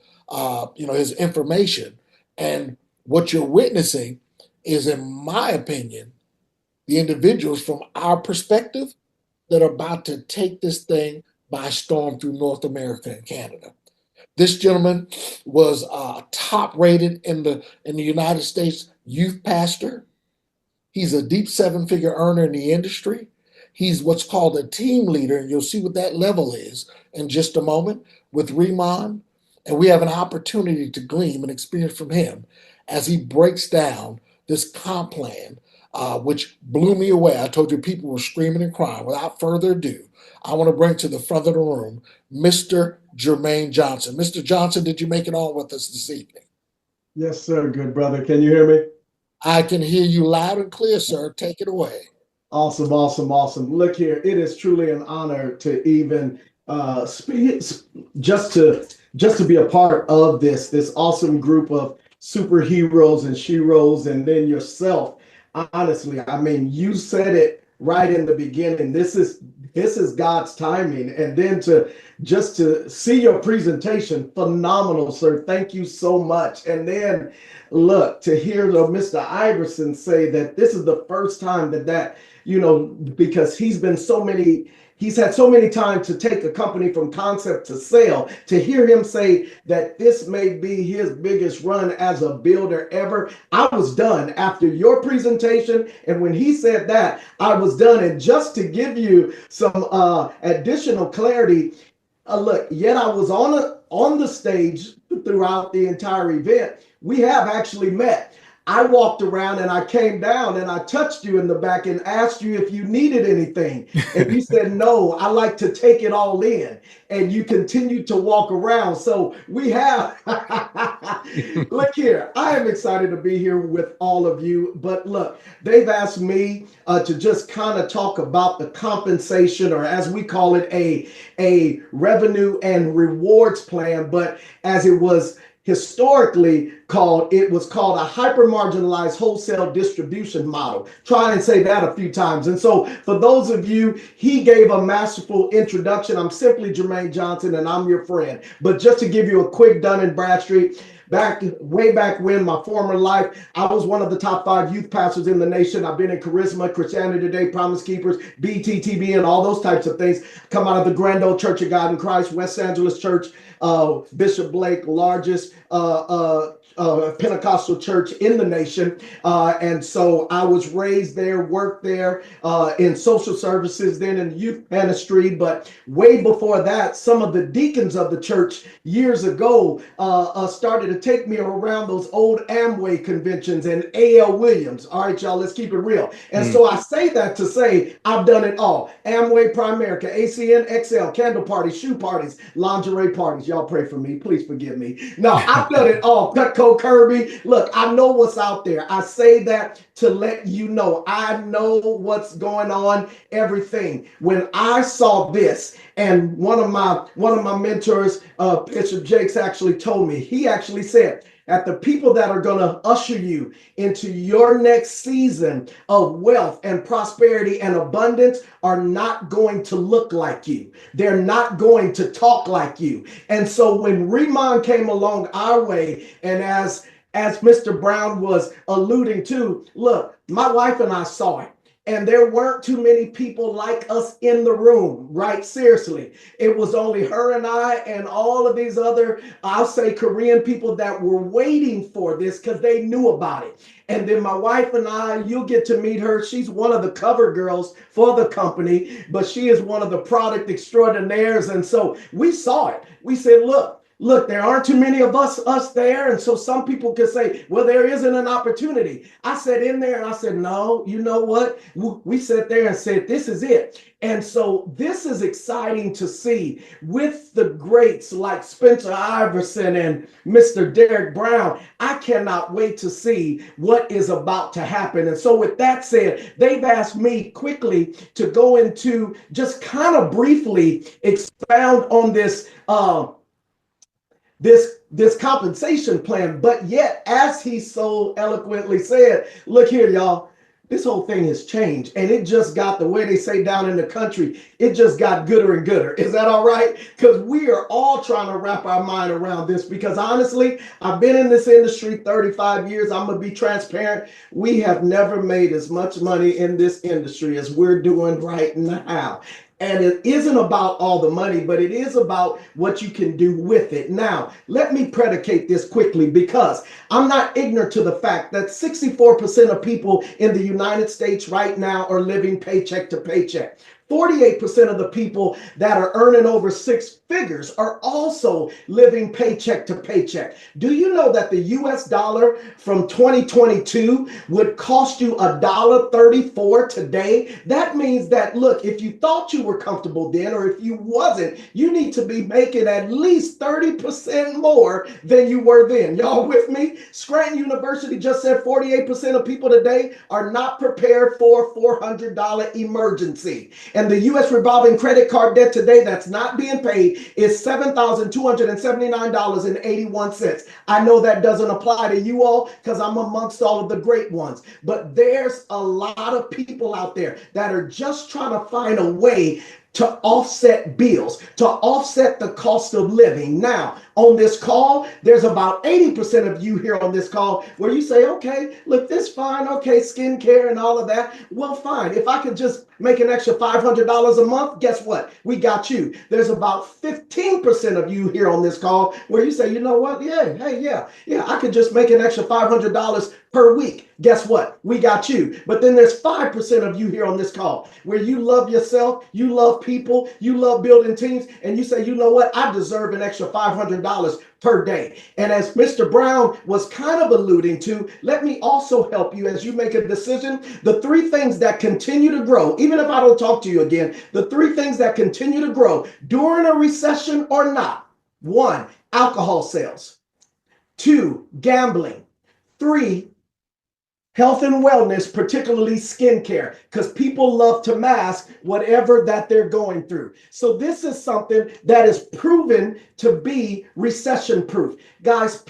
his information. And what you're witnessing is, in my opinion, the individuals from our perspective that are about to take this thing by storm through North America and Canada. This gentleman was top rated in the United States youth pastor. He's a deep seven-figure earner in the industry. He's what's called a team leader, and you'll see what that level is in just a moment with Riemann. And we have an opportunity to glean and experience from him as he breaks down this comp plan, which blew me away. I told you people were screaming and crying. Without further ado, I want to bring to the front of the room Mr. Jermaine Johnson. Mr. Johnson, did you make it on with us this evening? Yes, sir. Good brother. Can you hear me? I can hear you loud and clear, sir. Take it away. Awesome, awesome, awesome. Look here, it is truly an honor to even speak, just to be a part of this awesome group of superheroes and sheroes, and then yourself. Honestly, I mean, you said it right in the beginning. This is God's timing, and then to see your presentation, phenomenal, sir. Thank you so much. And then look, to hear Mr. Iverson say that this is the first time that because he's had so many times to take a company from concept to sale. To hear him say that this may be his biggest run as a builder ever, I was done after your presentation. And when he said that, I was done. And just to give you some additional clarity, look, yet I was on the stage throughout the entire event. We have actually met. I walked around and I came down and I touched you in the back and asked you if you needed anything. And you said, no, I like to take it all in. And you continued to walk around. So we have, look here, I am excited to be here with all of you. But look, they've asked me to just kind of talk about the compensation, or as we call it, a revenue and rewards plan. But as it was historically called, it was called a hyper marginalized wholesale distribution model. Try and say that a few times. And so for those of you, he gave a masterful introduction. I'm simply Jermaine Johnson and I'm your friend. But just to give you a quick Dun and Bradstreet, way back when, my former life, I was one of the top 5 youth pastors in the nation. I've been in Charisma, Christianity Today, Promise Keepers, BTTB, and all those types of things. Come out of the Grand Old Church of God in Christ, West Angeles Church, Bishop Blake, largest Pentecostal church in the nation. And so I was raised there, worked there in social services, then in youth ministry. But way before that, some of the deacons of the church years ago started to take me around those old Amway conventions and A.L. Williams. All right, y'all, let's keep it real. And so I say that to say I've done it all. Amway, Primerica, ACN, XL, candle parties, shoe parties, lingerie parties. Y'all pray for me. Please forgive me. No, I've done it all. Cutco, Kirby. Look, I know what's out there. I say that to let you know. I know what's going on, everything. When I saw this, and one of my mentors, Bishop Jakes, actually told me, he actually said, at the people that are going to usher you into your next season of wealth and prosperity and abundance are not going to look like you. They're not going to talk like you. And so when Riemann came along our way, and as Mr. Brown was alluding to, look, my wife and I saw it. And there weren't too many people like us in the room, right? Seriously. It was only her and I and all of these other, I'll say, Korean people that were waiting for this because they knew about it. And then my wife and I, you'll get to meet her. She's one of the cover girls for the company, but she is one of the product extraordinaires. And so we saw it. We said, look, Look, there aren't too many of us there, and so some people could say, well, there isn't an opportunity. I sat in there and I said, no, you know what? We sat there and said, this is it. And so this is exciting to see with the greats like Spencer Iverson and Mr. Derek Brown. I cannot wait to see what is about to happen. And so with that said, they've asked me quickly to go into just kind of briefly expound on this compensation plan. But yet, as he so eloquently said, look here, y'all, this whole thing has changed, and it just got, the way they say down in the country, it just got gooder and gooder. Is that all right? Because we are all trying to wrap our mind around this, because honestly, I've been in this industry 35 years. I'm going to be transparent. We have never made as much money in this industry as we're doing right now. And it isn't about all the money, but it is about what you can do with it. Now, let me predicate this quickly, because I'm not ignorant to the fact that 64% of people in the United States right now are living paycheck to paycheck. 48% of the people that are earning over six figures are also living paycheck to paycheck. Do you know that the US dollar from 2022 would cost you $1.34 today? That means that, look, if you thought you were comfortable then, or if you wasn't, you need to be making at least 30% more than you were then. Y'all with me? Scranton University just said 48% of people today are not prepared for a $400 emergency. And the U.S. revolving credit card debt today that's not being paid is $7,279.81. I know that doesn't apply to you all because I'm amongst all of the great ones. But there's a lot of people out there that are just trying to find a way to offset bills, to offset the cost of living. Now, on this call, there's about 80% of you here on this call where you say, okay, look, this fine, okay, skincare and all of that. Well, fine. If I could just make an extra $500 a month, guess what? We got you. There's about 15% of you here on this call where you say, you know what? Yeah, hey, yeah, I could just make an extra $500 per week. Guess what? We got you. But then there's 5% of you here on this call where you love yourself, you love people, you love building teams, and you say, you know what? I deserve an extra $500 per day. And as Mr. Brown was kind of alluding to, let me also help you as you make a decision. The three things that continue to grow, even if I don't talk to you again, the three things that continue to grow during a recession or not: 1, alcohol sales; 2, gambling; 3, health and wellness, particularly skincare, because people love to mask whatever that they're going through. So this is something that is proven to be recession proof. Guys,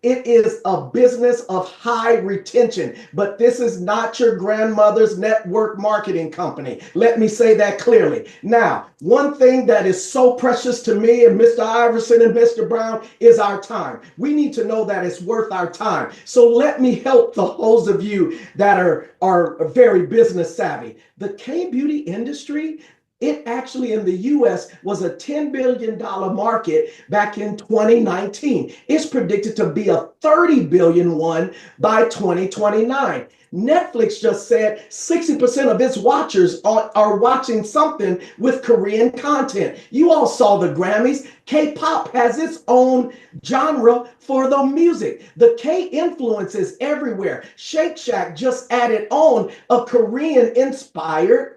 it is a business of high retention, but this is not your grandmother's network marketing company. Let me say that clearly. Now, one thing that is so precious to me and Mr. Iverson and Mr. Brown is our time. We need to know that it's worth our time. So let me help those of you that are very business savvy. The K-beauty industry, it actually in the US was a $10 billion market back in 2019. It's predicted to be a $30 billion one by 2029. Netflix just said 60% of its watchers are watching something with Korean content. You all saw the Grammys. K-pop has its own genre for the music. The K influence is everywhere. Shake Shack just added on a Korean-inspired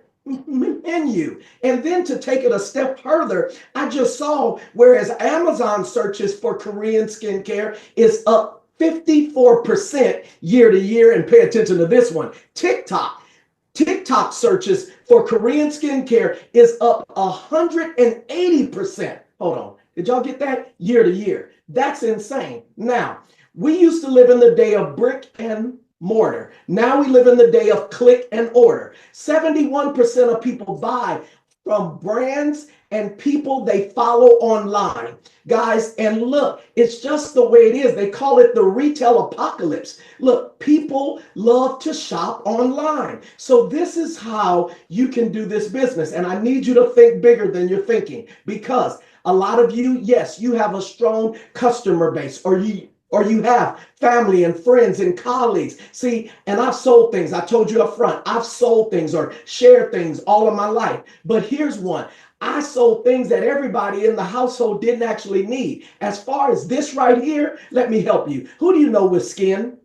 menu. And then to take it a step further, I just saw whereas Amazon searches for Korean skincare is up 54% year to year. And pay attention to this one. TikTok searches for Korean skincare is up 180%. Hold on. Did y'all get that? Year to year. That's insane. Now, we used to live in the day of brick and mortar. Now we live in the day of click and order. 71% of people buy from brands and people they follow online. Guys, and look, it's just the way it is. They call it the retail apocalypse. Look, people love to shop online. So this is how you can do this business. And I need you to think bigger than you're thinking, because a lot of you, yes, you have a strong customer base, or or you have family and friends and colleagues. See, and I've sold things. I told you up front, I've sold things or shared things all of my life. But here's one. I sold things that everybody in the household didn't actually need. As far as this right here, let me help you. Who do you know with skin?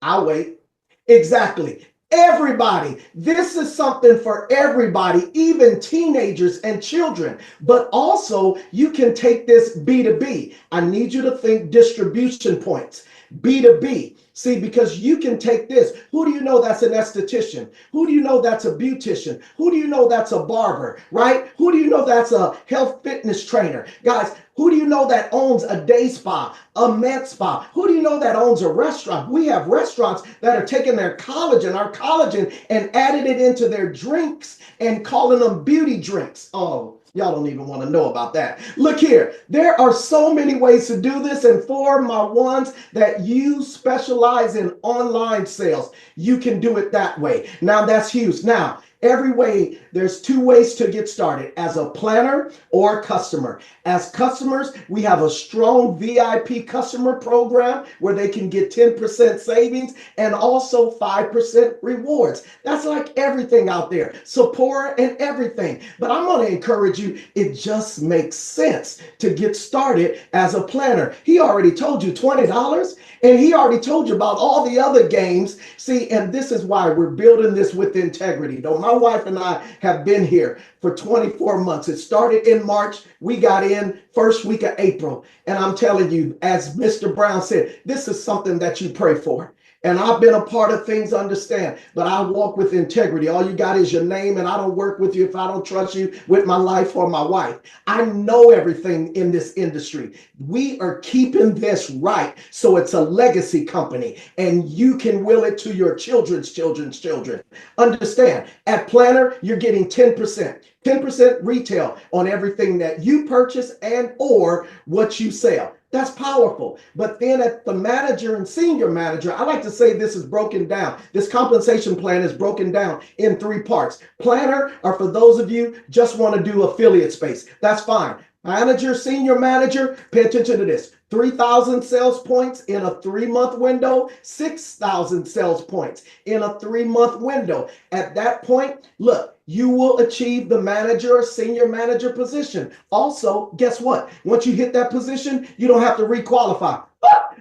I'll wait. Exactly. Everybody. This is something for everybody, even teenagers and children. But also, you can take this B2B. I need you to think distribution points. B2B. See, because you can take this. Who do you know that's an esthetician? Who do you know that's a beautician? Who do you know that's a barber, right? Who do you know that's a health fitness trainer? Guys, who do you know that owns a day spa, a med spa? Who do you know that owns a restaurant? We have restaurants that are taking their collagen, our collagen, and added it into their drinks and calling them beauty drinks. Oh, y'all don't even want to know about that. Look here, there are so many ways to do this. And for my ones that you specialize in online sales, you can do it that way. Now that's huge. Now, every way, there's two ways to get started: as a planner or customer. As customers, we have a strong VIP customer program where they can get 10% savings and also 5% rewards. That's like everything out there, support and everything. But I'm going to encourage you, it just makes sense to get started as a planner. He already told you $20, and he already told you about all the other games. See, and this is why we're building this with integrity. Though my wife and I have been here for 24 months. It started in March. We got in first week of April. And I'm telling you, as Mr. Brown said, this is something that you pray for. And I've been a part of things, understand, but I walk with integrity. All you got is your name, and I don't work with you if I don't trust you with my life or my wife. I know everything in this industry. We are keeping this right. So it's a legacy company, and you can will it to your children's children's children. Understand, at Planner, you're getting 10%. 10% retail on everything that you purchase and or what you sell. That's powerful. But then at the manager and senior manager, I like to say this is broken down. This compensation plan is broken down in 3 parts. Planner are for those of you just want to do affiliate space. That's fine. Manager, senior manager, pay attention to this. 3,000 sales points in a 3-month window, 6,000 sales points in a 3-month window. At that point, look, you will achieve the manager or senior manager position. Also, guess what? Once you hit that position, you don't have to requalify.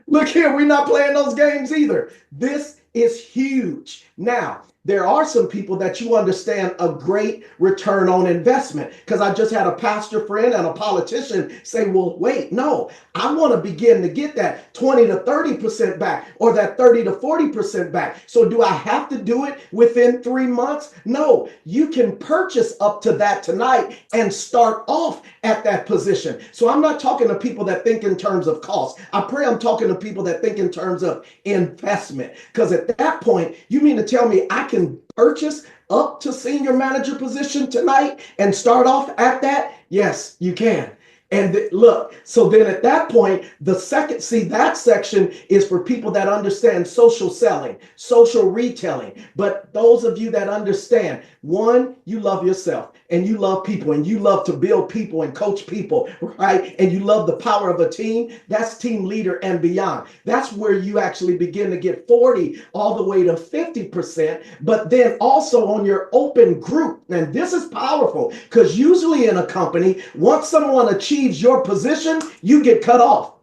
Look here, we're not playing those games either. This is huge. Now, there are some people that you understand a great return on investment, because I just had a pastor friend and a politician say, well, wait, no, I want to begin to get that 20 to 30% back or that 30 to 40% back. So do I have to do it within 3 months? No, you can purchase up to that tonight and start off at that position. So I'm not talking to people that think in terms of cost. I pray I'm talking to people that think in terms of investment, because at that point, you mean to tell me I can purchase up to senior manager position tonight and start off at that? Yes, you can. And look, so then at that point, that section is for people that understand social selling, social retailing. But those of you that understand, one, you love yourself and you love people and you love to build people and coach people, right? And you love the power of a team. That's team leader and beyond. That's where you actually begin to get 40 all the way to 50%. But then also on your open group, and this is powerful, because usually in a company, once someone achieves your position, you get cut off.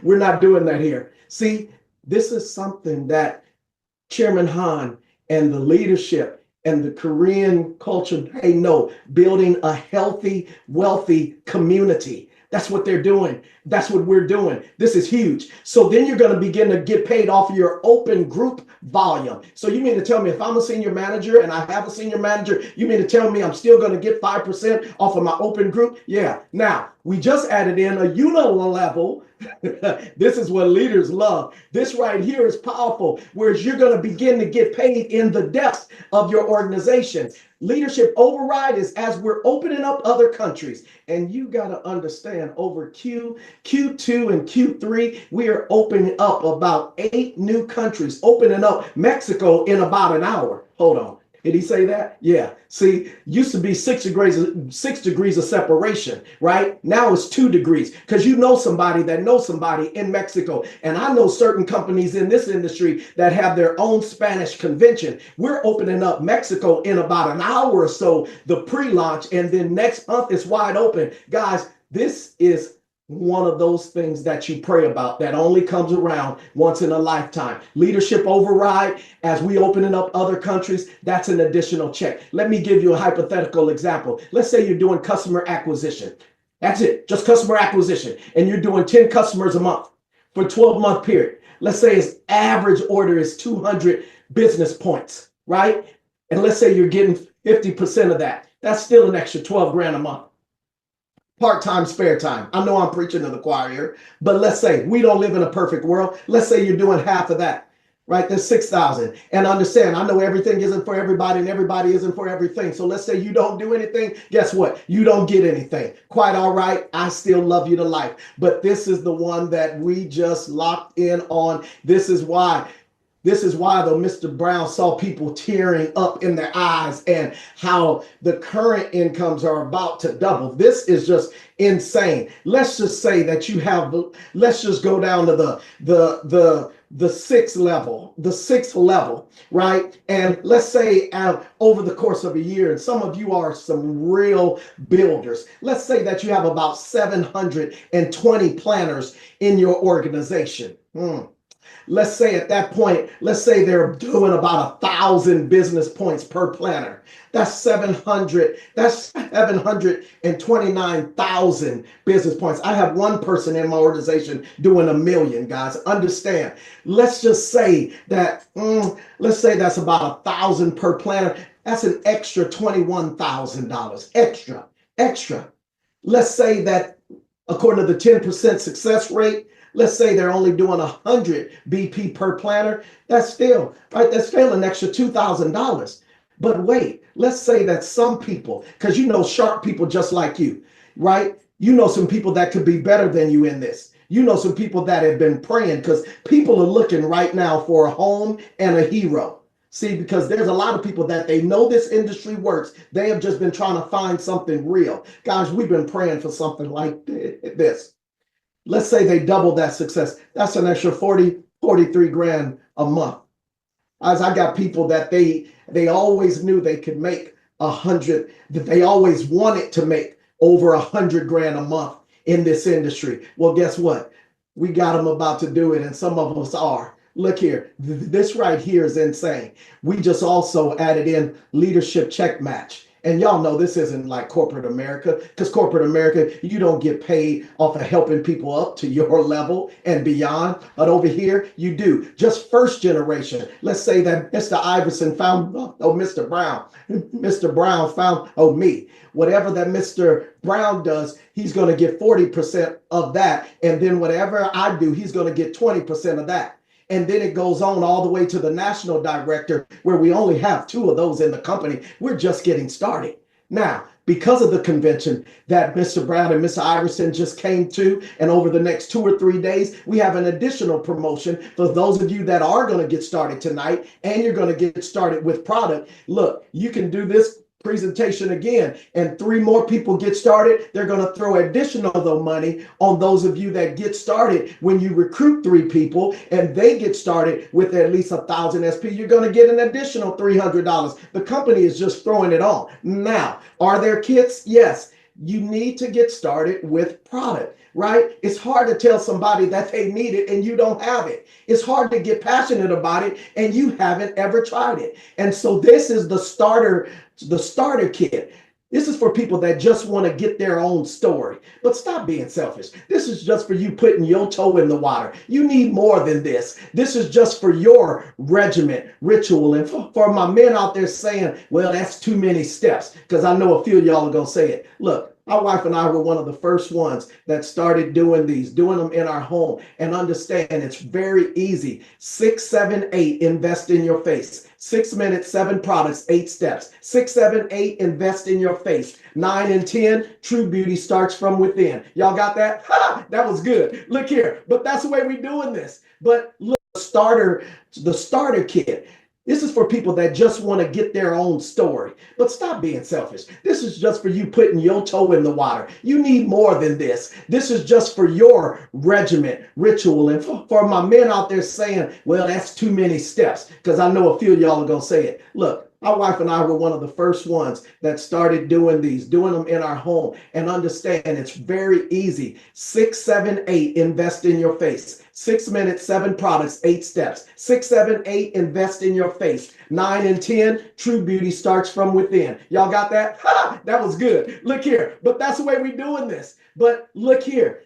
We're not doing that here. See, this is something that Chairman Han and the leadership and the Korean culture, they know, building a healthy, wealthy community. That's what they're doing. That's what we're doing. This is huge. So then you're going to begin to get paid off of your open group volume. So you mean to tell me if I'm a senior manager and I have a senior manager, you mean to tell me I'm still going to get 5% off of my open group? Yeah. Now, we just added in a unilevel. This is what leaders love. This right here is powerful, whereas you're going to begin to get paid in the depths of your organization. Leadership override is as we're opening up other countries. And you got to understand, over Q2 and Q3, we are opening up about 8 new countries, opening up Mexico in about an hour. Hold on. Did he say that? Yeah. See, used to be 6 degrees of separation, right? Now it's 2 degrees because you know somebody that knows somebody in Mexico. And I know certain companies in this industry that have their own Spanish convention. We're opening up Mexico in about an hour or so, the pre-launch, and then next month it's wide open. Guys, this is one of those things that you pray about that only comes around once in a lifetime. Leadership override, as we opening up other countries, that's an additional check. Let me give you a hypothetical example. Let's say you're doing customer acquisition. That's it, just customer acquisition. And you're doing 10 customers a month for a 12-month period. Let's say his average order is 200 business points, right? And let's say you're getting 50% of that. That's still an extra 12 grand a month. Part-time, spare time. I know I'm preaching to the choir here, but let's say we don't live in a perfect world. Let's say you're doing half of that, right? There's 6,000. And understand, I know everything isn't for everybody and everybody isn't for everything. So let's say you don't do anything. Guess what? You don't get anything. Quite all right. I still love you to life. But this is the one that we just locked in on. This is why, though, Mr. Brown saw people tearing up in their eyes and how the current incomes are about to double. This is just insane. Let's just say that you have, let's just go down to the sixth level, right? And let's say over the course of a year, and some of you are some real builders. Let's say that you have about 720 planners in your organization. Let's say at that point, let's say they're doing about 1,000 business points per planner. That's 700. That's 729,000 business points. I have one person in my organization doing 1 million, guys. Understand? Let's just say that, let's say that's about 1,000 per planner. That's an extra $21,000 extra. Let's say that according to the 10% success rate, let's say they're only doing 100 BP per planner. That's still, right? That's still an extra $2,000. But wait, let's say that some people, because you know sharp people just like you, right? You know some people that could be better than you in this. You know some people that have been praying because people are looking right now for a home and a hero. See, because there's a lot of people that they know this industry works. They have just been trying to find something real. Guys, we've been praying for something like this. Let's say they double that success. That's an extra 43 grand a month. As I got people that they always knew they could make 100, that they always wanted to make over 100 grand a month in this industry. Well, guess what? We got them about to do it, and some of us are. Look here, this right here is insane. We just also added in leadership check match. And y'all know this isn't like corporate America, because corporate America, you don't get paid off of helping people up to your level and beyond. But over here, you do. Just first generation. Let's say that Mr. Iverson found, Mr. Brown. Mr. Brown found, me. Whatever that Mr. Brown does, he's going to get 40% of that. And then whatever I do, he's going to get 20% of that. And then it goes on all the way to the national director, where we only have 2 of those in the company. We're just getting started. Now, because of the convention that Mr. Brown and Mr. Iverson just came to, and over the next 2 or 3 days, we have an additional promotion for those of you that are going to get started tonight, and you're going to get started with product. Look, you can do this presentation again, and 3 more people get started. They're going to throw additional money on those of you that get started. When you recruit 3 people and they get started with at least 1,000 SP, you're going to get an additional $300. The company is just throwing it on. Now, are there kits? Yes. You need to get started with product, right? It's hard to tell somebody that they need it and you don't have it. It's hard to get passionate about it and you haven't ever tried it. And so this is the starter kit. This is for people that just want to get their own story. But stop being selfish. This is just for you putting your toe in the water. You need more than this. This is just for your regiment, ritual. And for my men out there saying, well, that's too many steps, because I know a few of y'all are going to say it. Look, my wife and I were one of the first ones that started doing them in our home. And understand, it's very easy. 6, 7, 8, invest in your face. 6 minutes, 7 products, 8 steps. 6, 7, 8, invest in your face. 9 and 10, true beauty starts from within. Y'all got that? Ha! That was good. Look here. But that's the way we're doing this. But look, the starter kit. This is for people that just want to get their own story. But stop being selfish. This is just for you putting your toe in the water. You need more than this. This is just for your regiment, ritual. And for my men out there saying, well, that's too many steps, because I know a few of y'all are going to say it. Look, my wife and I were one of the first ones that started doing them in our home. And understand, it's very easy. 6, 7, 8, invest in your face. 6 minutes, 7 products, 8 steps. 6, 7, 8, invest in your face. 9 and 10, true beauty starts from within. Y'all got that? Ha! That was good. Look here. But that's the way we're doing this. But look here.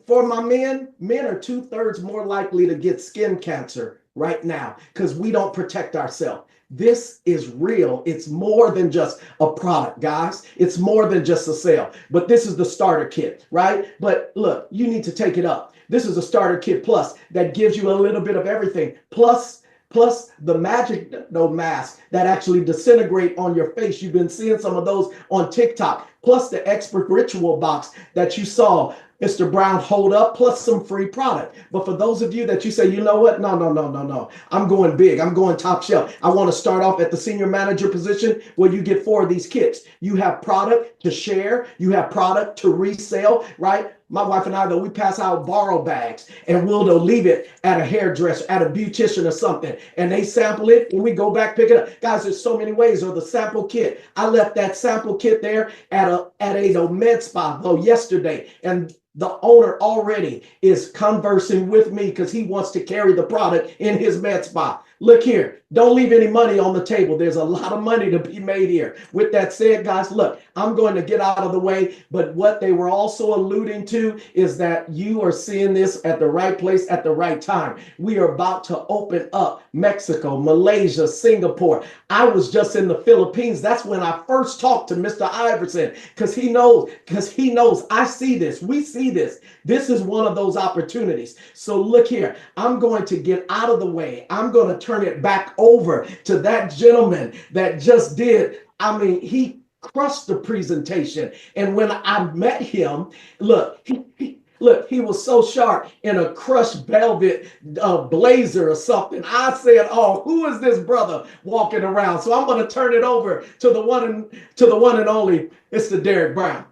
For my men are 2/3 more likely to get skin cancer right now because we don't protect ourselves. This is real. It's more than just a product, guys. It's more than just a sale. But this is the starter kit, right? But look, you need to take it up. This is a starter kit plus that gives you a little bit of everything. Plus the magic mask that actually disintegrate on your face. You've been seeing some of those on TikTok. Plus the expert ritual box that you saw Mr. Brown hold up, plus some free product. But for those of you that you say, you know what? No. I'm going big. I'm going top shelf. I want to start off at the senior manager position where you get 4 of these kits. You have product to share. You have product to resell, right? My wife and I, though, we pass out borrow bags and we'll leave it at a hairdresser, at a beautician or something. And they sample it and we go back, pick it up. Guys, there's so many ways. Or the sample kit. I left that sample kit there at a med spa yesterday. And the owner already is conversing with me because he wants to carry the product in his med spa. Look here, don't leave any money on the table. There's a lot of money to be made here. With that said, guys, look, I'm going to get out of the way. But what they were also alluding to is that you are seeing this at the right place at the right time. We are about to open up Mexico, Malaysia, Singapore. I was just in the Philippines. That's when I first talked to Mr. Iverson because he knows I see this. We see this. This is one of those opportunities. So look here, I'm going to get out of the way. I'm going to turn it back over to that gentleman that just did. I mean, he crushed the presentation. And when I met him, look, he was so sharp in a crushed velvet blazer or something. I said, oh, who is this brother walking around? So I'm going to turn it over to the one and only Mr. Derek Brown.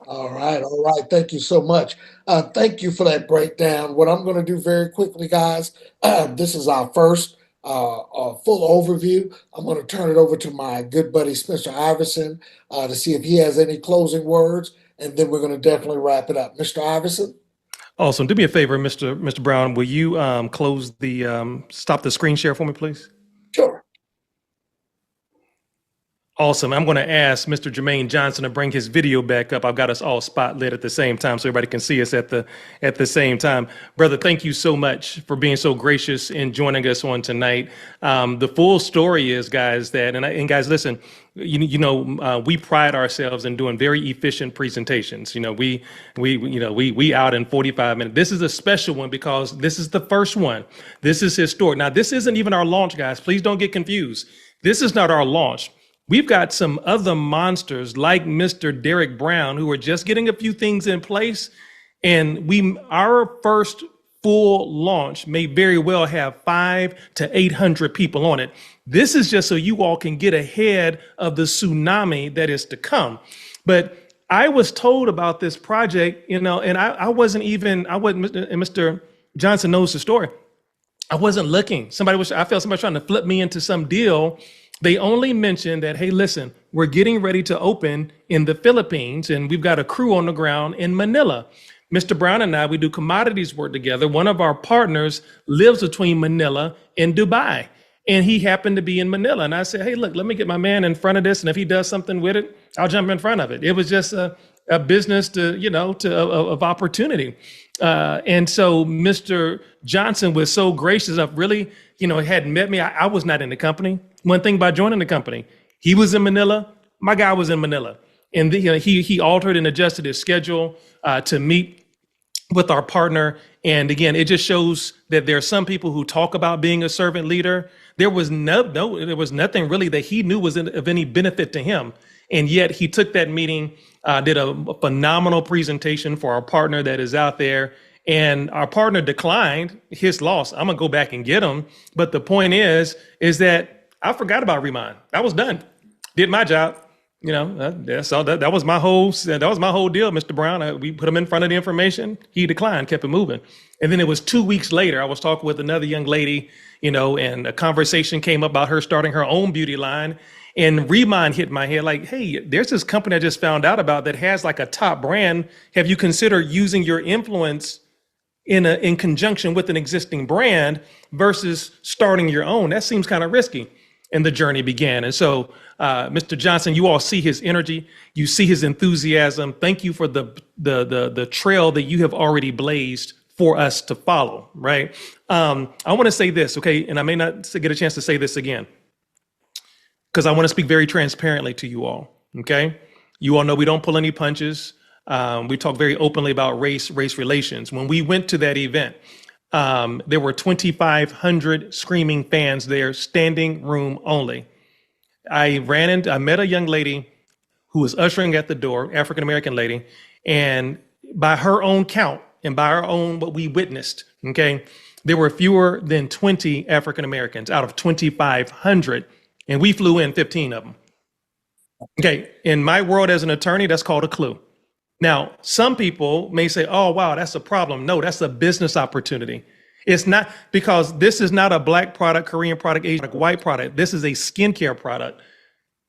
All right. Thank you so much. Thank you for that breakdown. What I'm going to do very quickly, guys, this is our first full overview. I'm going to turn it over to my good buddy, Mr. Iverson, to see if he has any closing words, and then we're going to definitely wrap it up. Mr. Iverson? Awesome. Do me a favor, Mr. Brown. Will you stop the screen share for me, please? Sure. Awesome. I'm going to ask Mr. Jermaine Johnson to bring his video back up. I've got us all spotlit at the same time so everybody can see us at the same time. Brother, thank you so much for being so gracious in joining us on tonight. The full story is, guys, and guys, listen, we pride ourselves in doing very efficient presentations. We out in 45 minutes. This is a special one because this is the first one. This is historic. Now, this isn't even our launch, guys. Please don't get confused. This is not our launch. We've got some other monsters like Mr. Derek Brown who are just getting a few things in place. And our first full launch may very well have 500 to 800 people on it. This is just so you all can get ahead of the tsunami that is to come. But I was told about this project, and I wasn't, and Mr. Johnson knows the story. I wasn't looking. I felt somebody trying to flip me into some deal. They only mentioned that, hey, listen, we're getting ready to open in the Philippines and we've got a crew on the ground in Manila. Mr. Brown and I, we do commodities work together. One of our partners lives between Manila and Dubai, and he happened to be in Manila. And I said, hey, look, let me get my man in front of this. And if he does something with it, I'll jump in front of it. It was just a business of opportunity. And so Mr. Johnson was so gracious enough, really, hadn't met me. I was not in the company. One thing about joining the company, he was in Manila, my guy was in Manila. And he altered and adjusted his schedule to meet with our partner. And again, it just shows that there are some people who talk about being a servant leader. There was nothing really that he knew was of any benefit to him. And yet he took that meeting, did a phenomenal presentation for our partner that is out there. And our partner declined. His loss. I'm gonna go back and get him. But the point is that I forgot about Remind. I was done. Did my job. You know, that's all. That was my whole deal, Mr. Brown. We put him in front of the information. He declined, kept it moving. And then it was 2 weeks later. I was talking with another young lady, you know, and a conversation came up about her starting her own beauty line. And Remind hit my head like, hey, there's this company I just found out about that has like a top brand. Have you considered using your influence in conjunction with an existing brand versus starting your own? That seems kind of risky. And the journey began. And so, Mr. Johnson, you all see his energy, you see his enthusiasm. Thank you for the trail that you have already blazed for us to follow. Right? I want to say this, okay, and I may not get a chance to say this again, because I want to speak very transparently to you all. Okay, you all know we don't pull any punches. We talk very openly about race relations. When we went to that event, there were 2,500 screaming fans there, standing room only. I met a young lady who was ushering at the door, African-American lady, and by her own count and by our own, what we witnessed, okay, there were fewer than 20 African-Americans out of 2,500, and we flew in 15 of them. Okay, in my world as an attorney, that's called a clue. Now, some people may say, oh, wow, that's a problem. No, that's a business opportunity. It's not, because this is not a Black product, Korean product, Asian product, white product. This is a skincare product.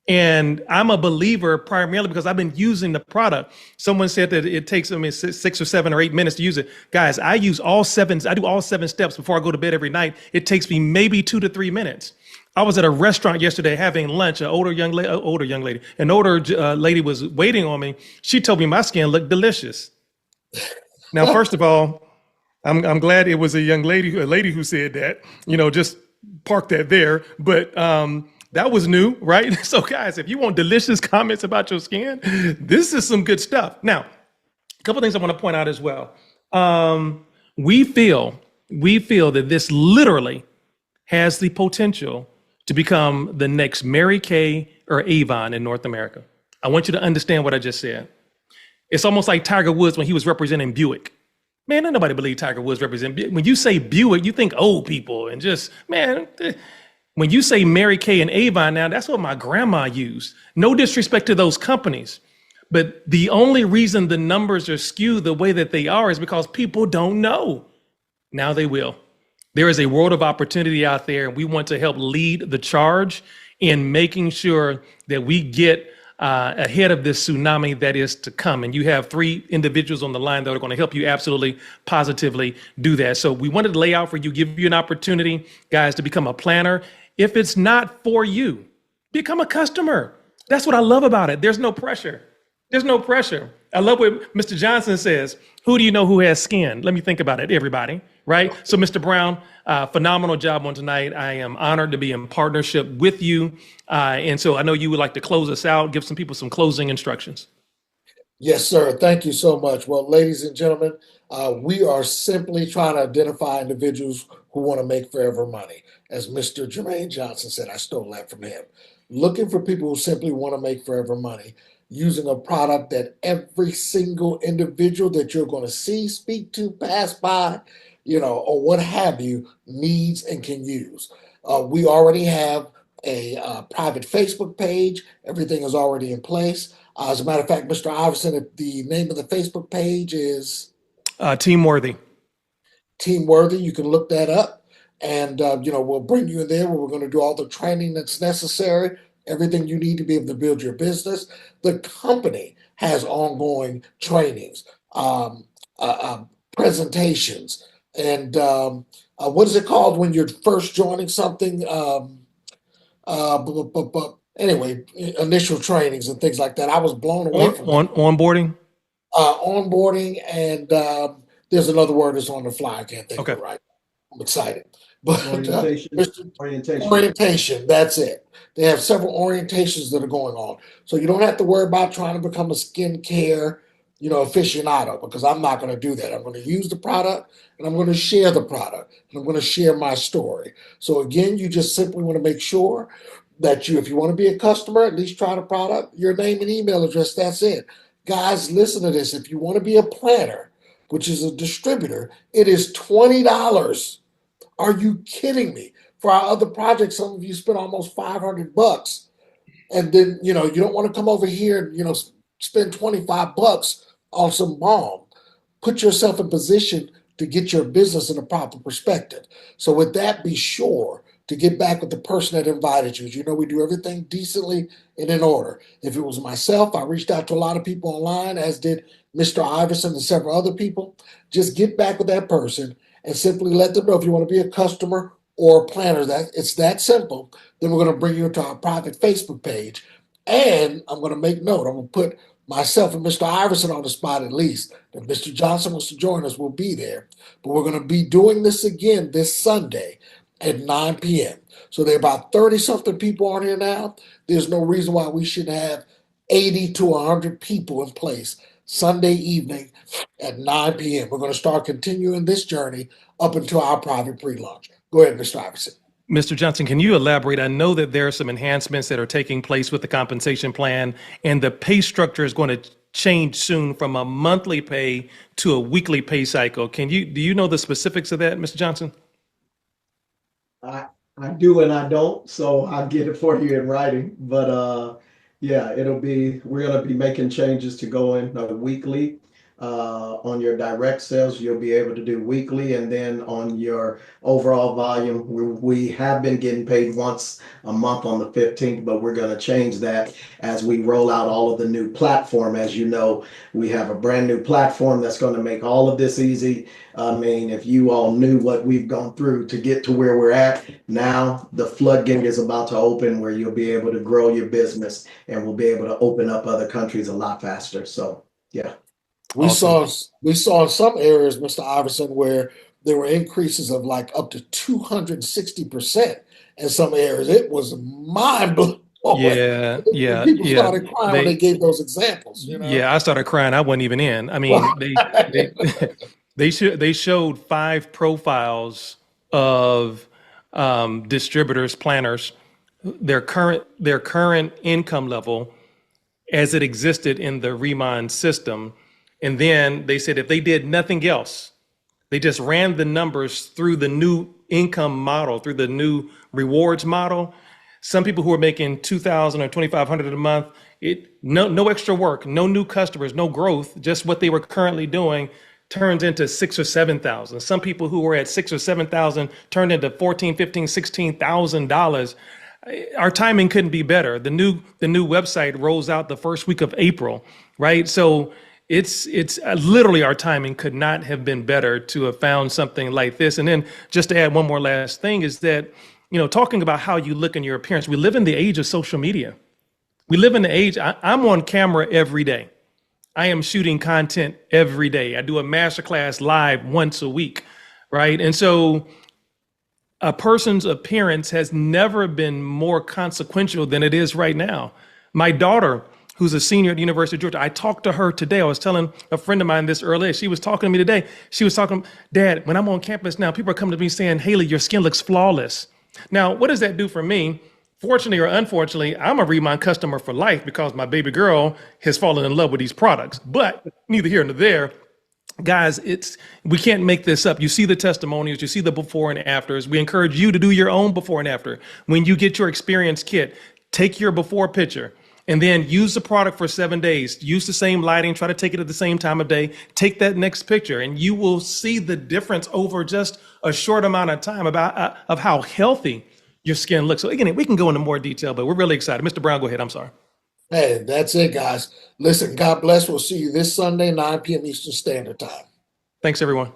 And I'm a believer primarily because I've been using the product. Someone said that it takes 6 or 7 or 8 minutes to use it. Guys, I do all 7 steps before I go to bed every night. It takes me maybe 2 to 3 minutes. I was at a restaurant yesterday having lunch. An older lady was waiting on me. She told me my skin looked delicious. Now, first of all, I'm glad it was a lady who said that. You know, just park that there. But that was new, right? So, guys, if you want delicious comments about your skin, this is some good stuff. Now, a couple things I want to point out as well. We feel that this literally has the potential to become the next Mary Kay or Avon in North America. I want you to understand what I just said. It's almost like Tiger Woods when he was representing Buick. Man, ain't nobody believe Tiger Woods represent Buick. When you say Buick, you think old people and just, man, when you say Mary Kay and Avon now, that's what my grandma used. No disrespect to those companies, but the only reason the numbers are skewed the way that they are is because people don't know. Now they will. There is a world of opportunity out there, and we want to help lead the charge in making sure that we get ahead of this tsunami that is to come. And you have 3 individuals on the line that are going to help you absolutely, positively do that. So we wanted to lay out for you, give you an opportunity, guys, to become a planner. If it's not for you, become a customer. That's what I love about it. There's no pressure. There's no pressure. I love what Mr. Johnson says. Who do you know who has skin? Let me think about it, everybody, right? So, Mr. Brown, phenomenal job on tonight. I am honored to be in partnership with you. And so I know you would like to close us out, give some people some closing instructions. Yes, sir. Thank you so much. Well, ladies and gentlemen, we are simply trying to identify individuals who want to make forever money. As Mr. Jermaine Johnson said, I stole that from him. Looking for people who simply want to make forever money using a product that every single individual that you're going to see, speak to, pass by, or what have you, needs and can use. We already have a private Facebook page. Everything is already in place. As a matter of fact, Mr. Iverson, the name of the Facebook page is Team Worthy. Team Worthy. You can look that up, and we'll bring you in there where we're going to do all the training that's necessary, everything you need to be able to build your business. The company has ongoing trainings, presentations, and what is it called when you're first joining something? Anyway, initial trainings and things like that. I was blown away from onboarding. Onboarding, and there's another word that's on the fly. I can't think of it right. I'm excited. But orientation, that's it. They have several orientations that are going on. So you don't have to worry about trying to become a skincare, aficionado, because I'm not going to do that. I'm going to use the product, and I'm going to share the product, and I'm going to share my story. So again, you just simply want to make sure that if you want to be a customer, at least try the product, your name and email address, that's it. Guys, listen to this. If you want to be a planner, which is a distributor, it is $20. Are you kidding me? For our other projects, some of you spent almost $500, and then you don't want to come over here and spend $25 on some balm. Put yourself in position to get your business in a proper perspective. So with that, be sure to get back with the person that invited you. We do everything decently and in order. If it was myself, I reached out to a lot of people online, as did Mr. Iverson and several other people. Just get back with that person and simply let them know if you want to be a customer or a planner. That it's that simple. Then we're going to bring you into our private Facebook page. And I'm going to make note. I'm going to put myself and Mr. Iverson on the spot at least. If Mr. Johnson wants to join us, we'll be there. But we're going to be doing this again this Sunday at 9 p.m. So there are about 30-something people on here now. There's no reason why we should have 80 to 100 people in place Sunday evening at 9 p.m. We're going to start continuing this journey up until our private pre-launch. Go ahead, Mr. Iverson. Mr. Johnson, can you elaborate? I know that there are some enhancements that are taking place with the compensation plan, and the pay structure is going to change soon from a monthly pay to a weekly pay cycle. Do you know the specifics of that, Mr. Johnson? I do and I don't, so I'll get it for you in writing. But yeah, we're gonna be making changes to go in weekly. On your direct sales, you'll be able to do weekly, and then on your overall volume, we have been getting paid once a month on the 15th, but we're going to change that as we roll out all of the new platform. As you know, we have a brand new platform that's going to make all of this easy. I mean, if you all knew what we've gone through to get to where we're at, now the floodgate is about to open where you'll be able to grow your business, and we'll be able to open up other countries a lot faster. So, yeah. We Awesome. saw in some areas, Mr. Iverson, where there were increases of like up to 260% in some areas. It was mind blowing. People Yeah. started crying when they gave those examples. Yeah, I started crying. I wasn't even in. I mean, they they showed 5 profiles of distributors, planners, their current income level as it existed in the Remon system. And then they said if they did nothing else, they just ran the numbers through the new income model, through the new rewards model. Some people who are making $2,000 or $2,500 a month, no extra work, no new customers, no growth, just what they were currently doing turns into $6,000 or $7,000. Some people who were at $6,000 or $7,000 turned into $14,000, $15,000, $16,000. Our timing couldn't be better. The new website rolls out the first week of April, right? So it's literally our timing could not have been better to have found something like this. And then just to add one more last thing is that, talking about how you look in your appearance, we live in the age of social media. We live in the age, I'm on camera every day. I am shooting content every day. I do a masterclass live once a week, right? And so a person's appearance has never been more consequential than it is right now. My daughter, who's a senior at the University of Georgia, I talked to her today. I was telling a friend of mine this earlier. She was talking to me today. She was talking, Dad, when I'm on campus now, people are coming to me saying, Haley, your skin looks flawless. Now, what does that do for me? Fortunately or unfortunately, I'm a Remon customer for life because my baby girl has fallen in love with these products. But neither here nor there. Guys, we can't make this up. You see the testimonials, you see the before and afters. We encourage you to do your own before and after. When you get your experience kit, take your before picture and then use the product for 7 days. Use the same lighting, try to take it at the same time of day. Take that next picture and you will see the difference over just a short amount of time of how healthy your skin looks. So again, we can go into more detail, but we're really excited. Mr. Brown, go ahead. I'm sorry. Hey, that's it, guys. Listen, God bless. We'll see you this Sunday, 9 p.m. Eastern Standard Time. Thanks, everyone.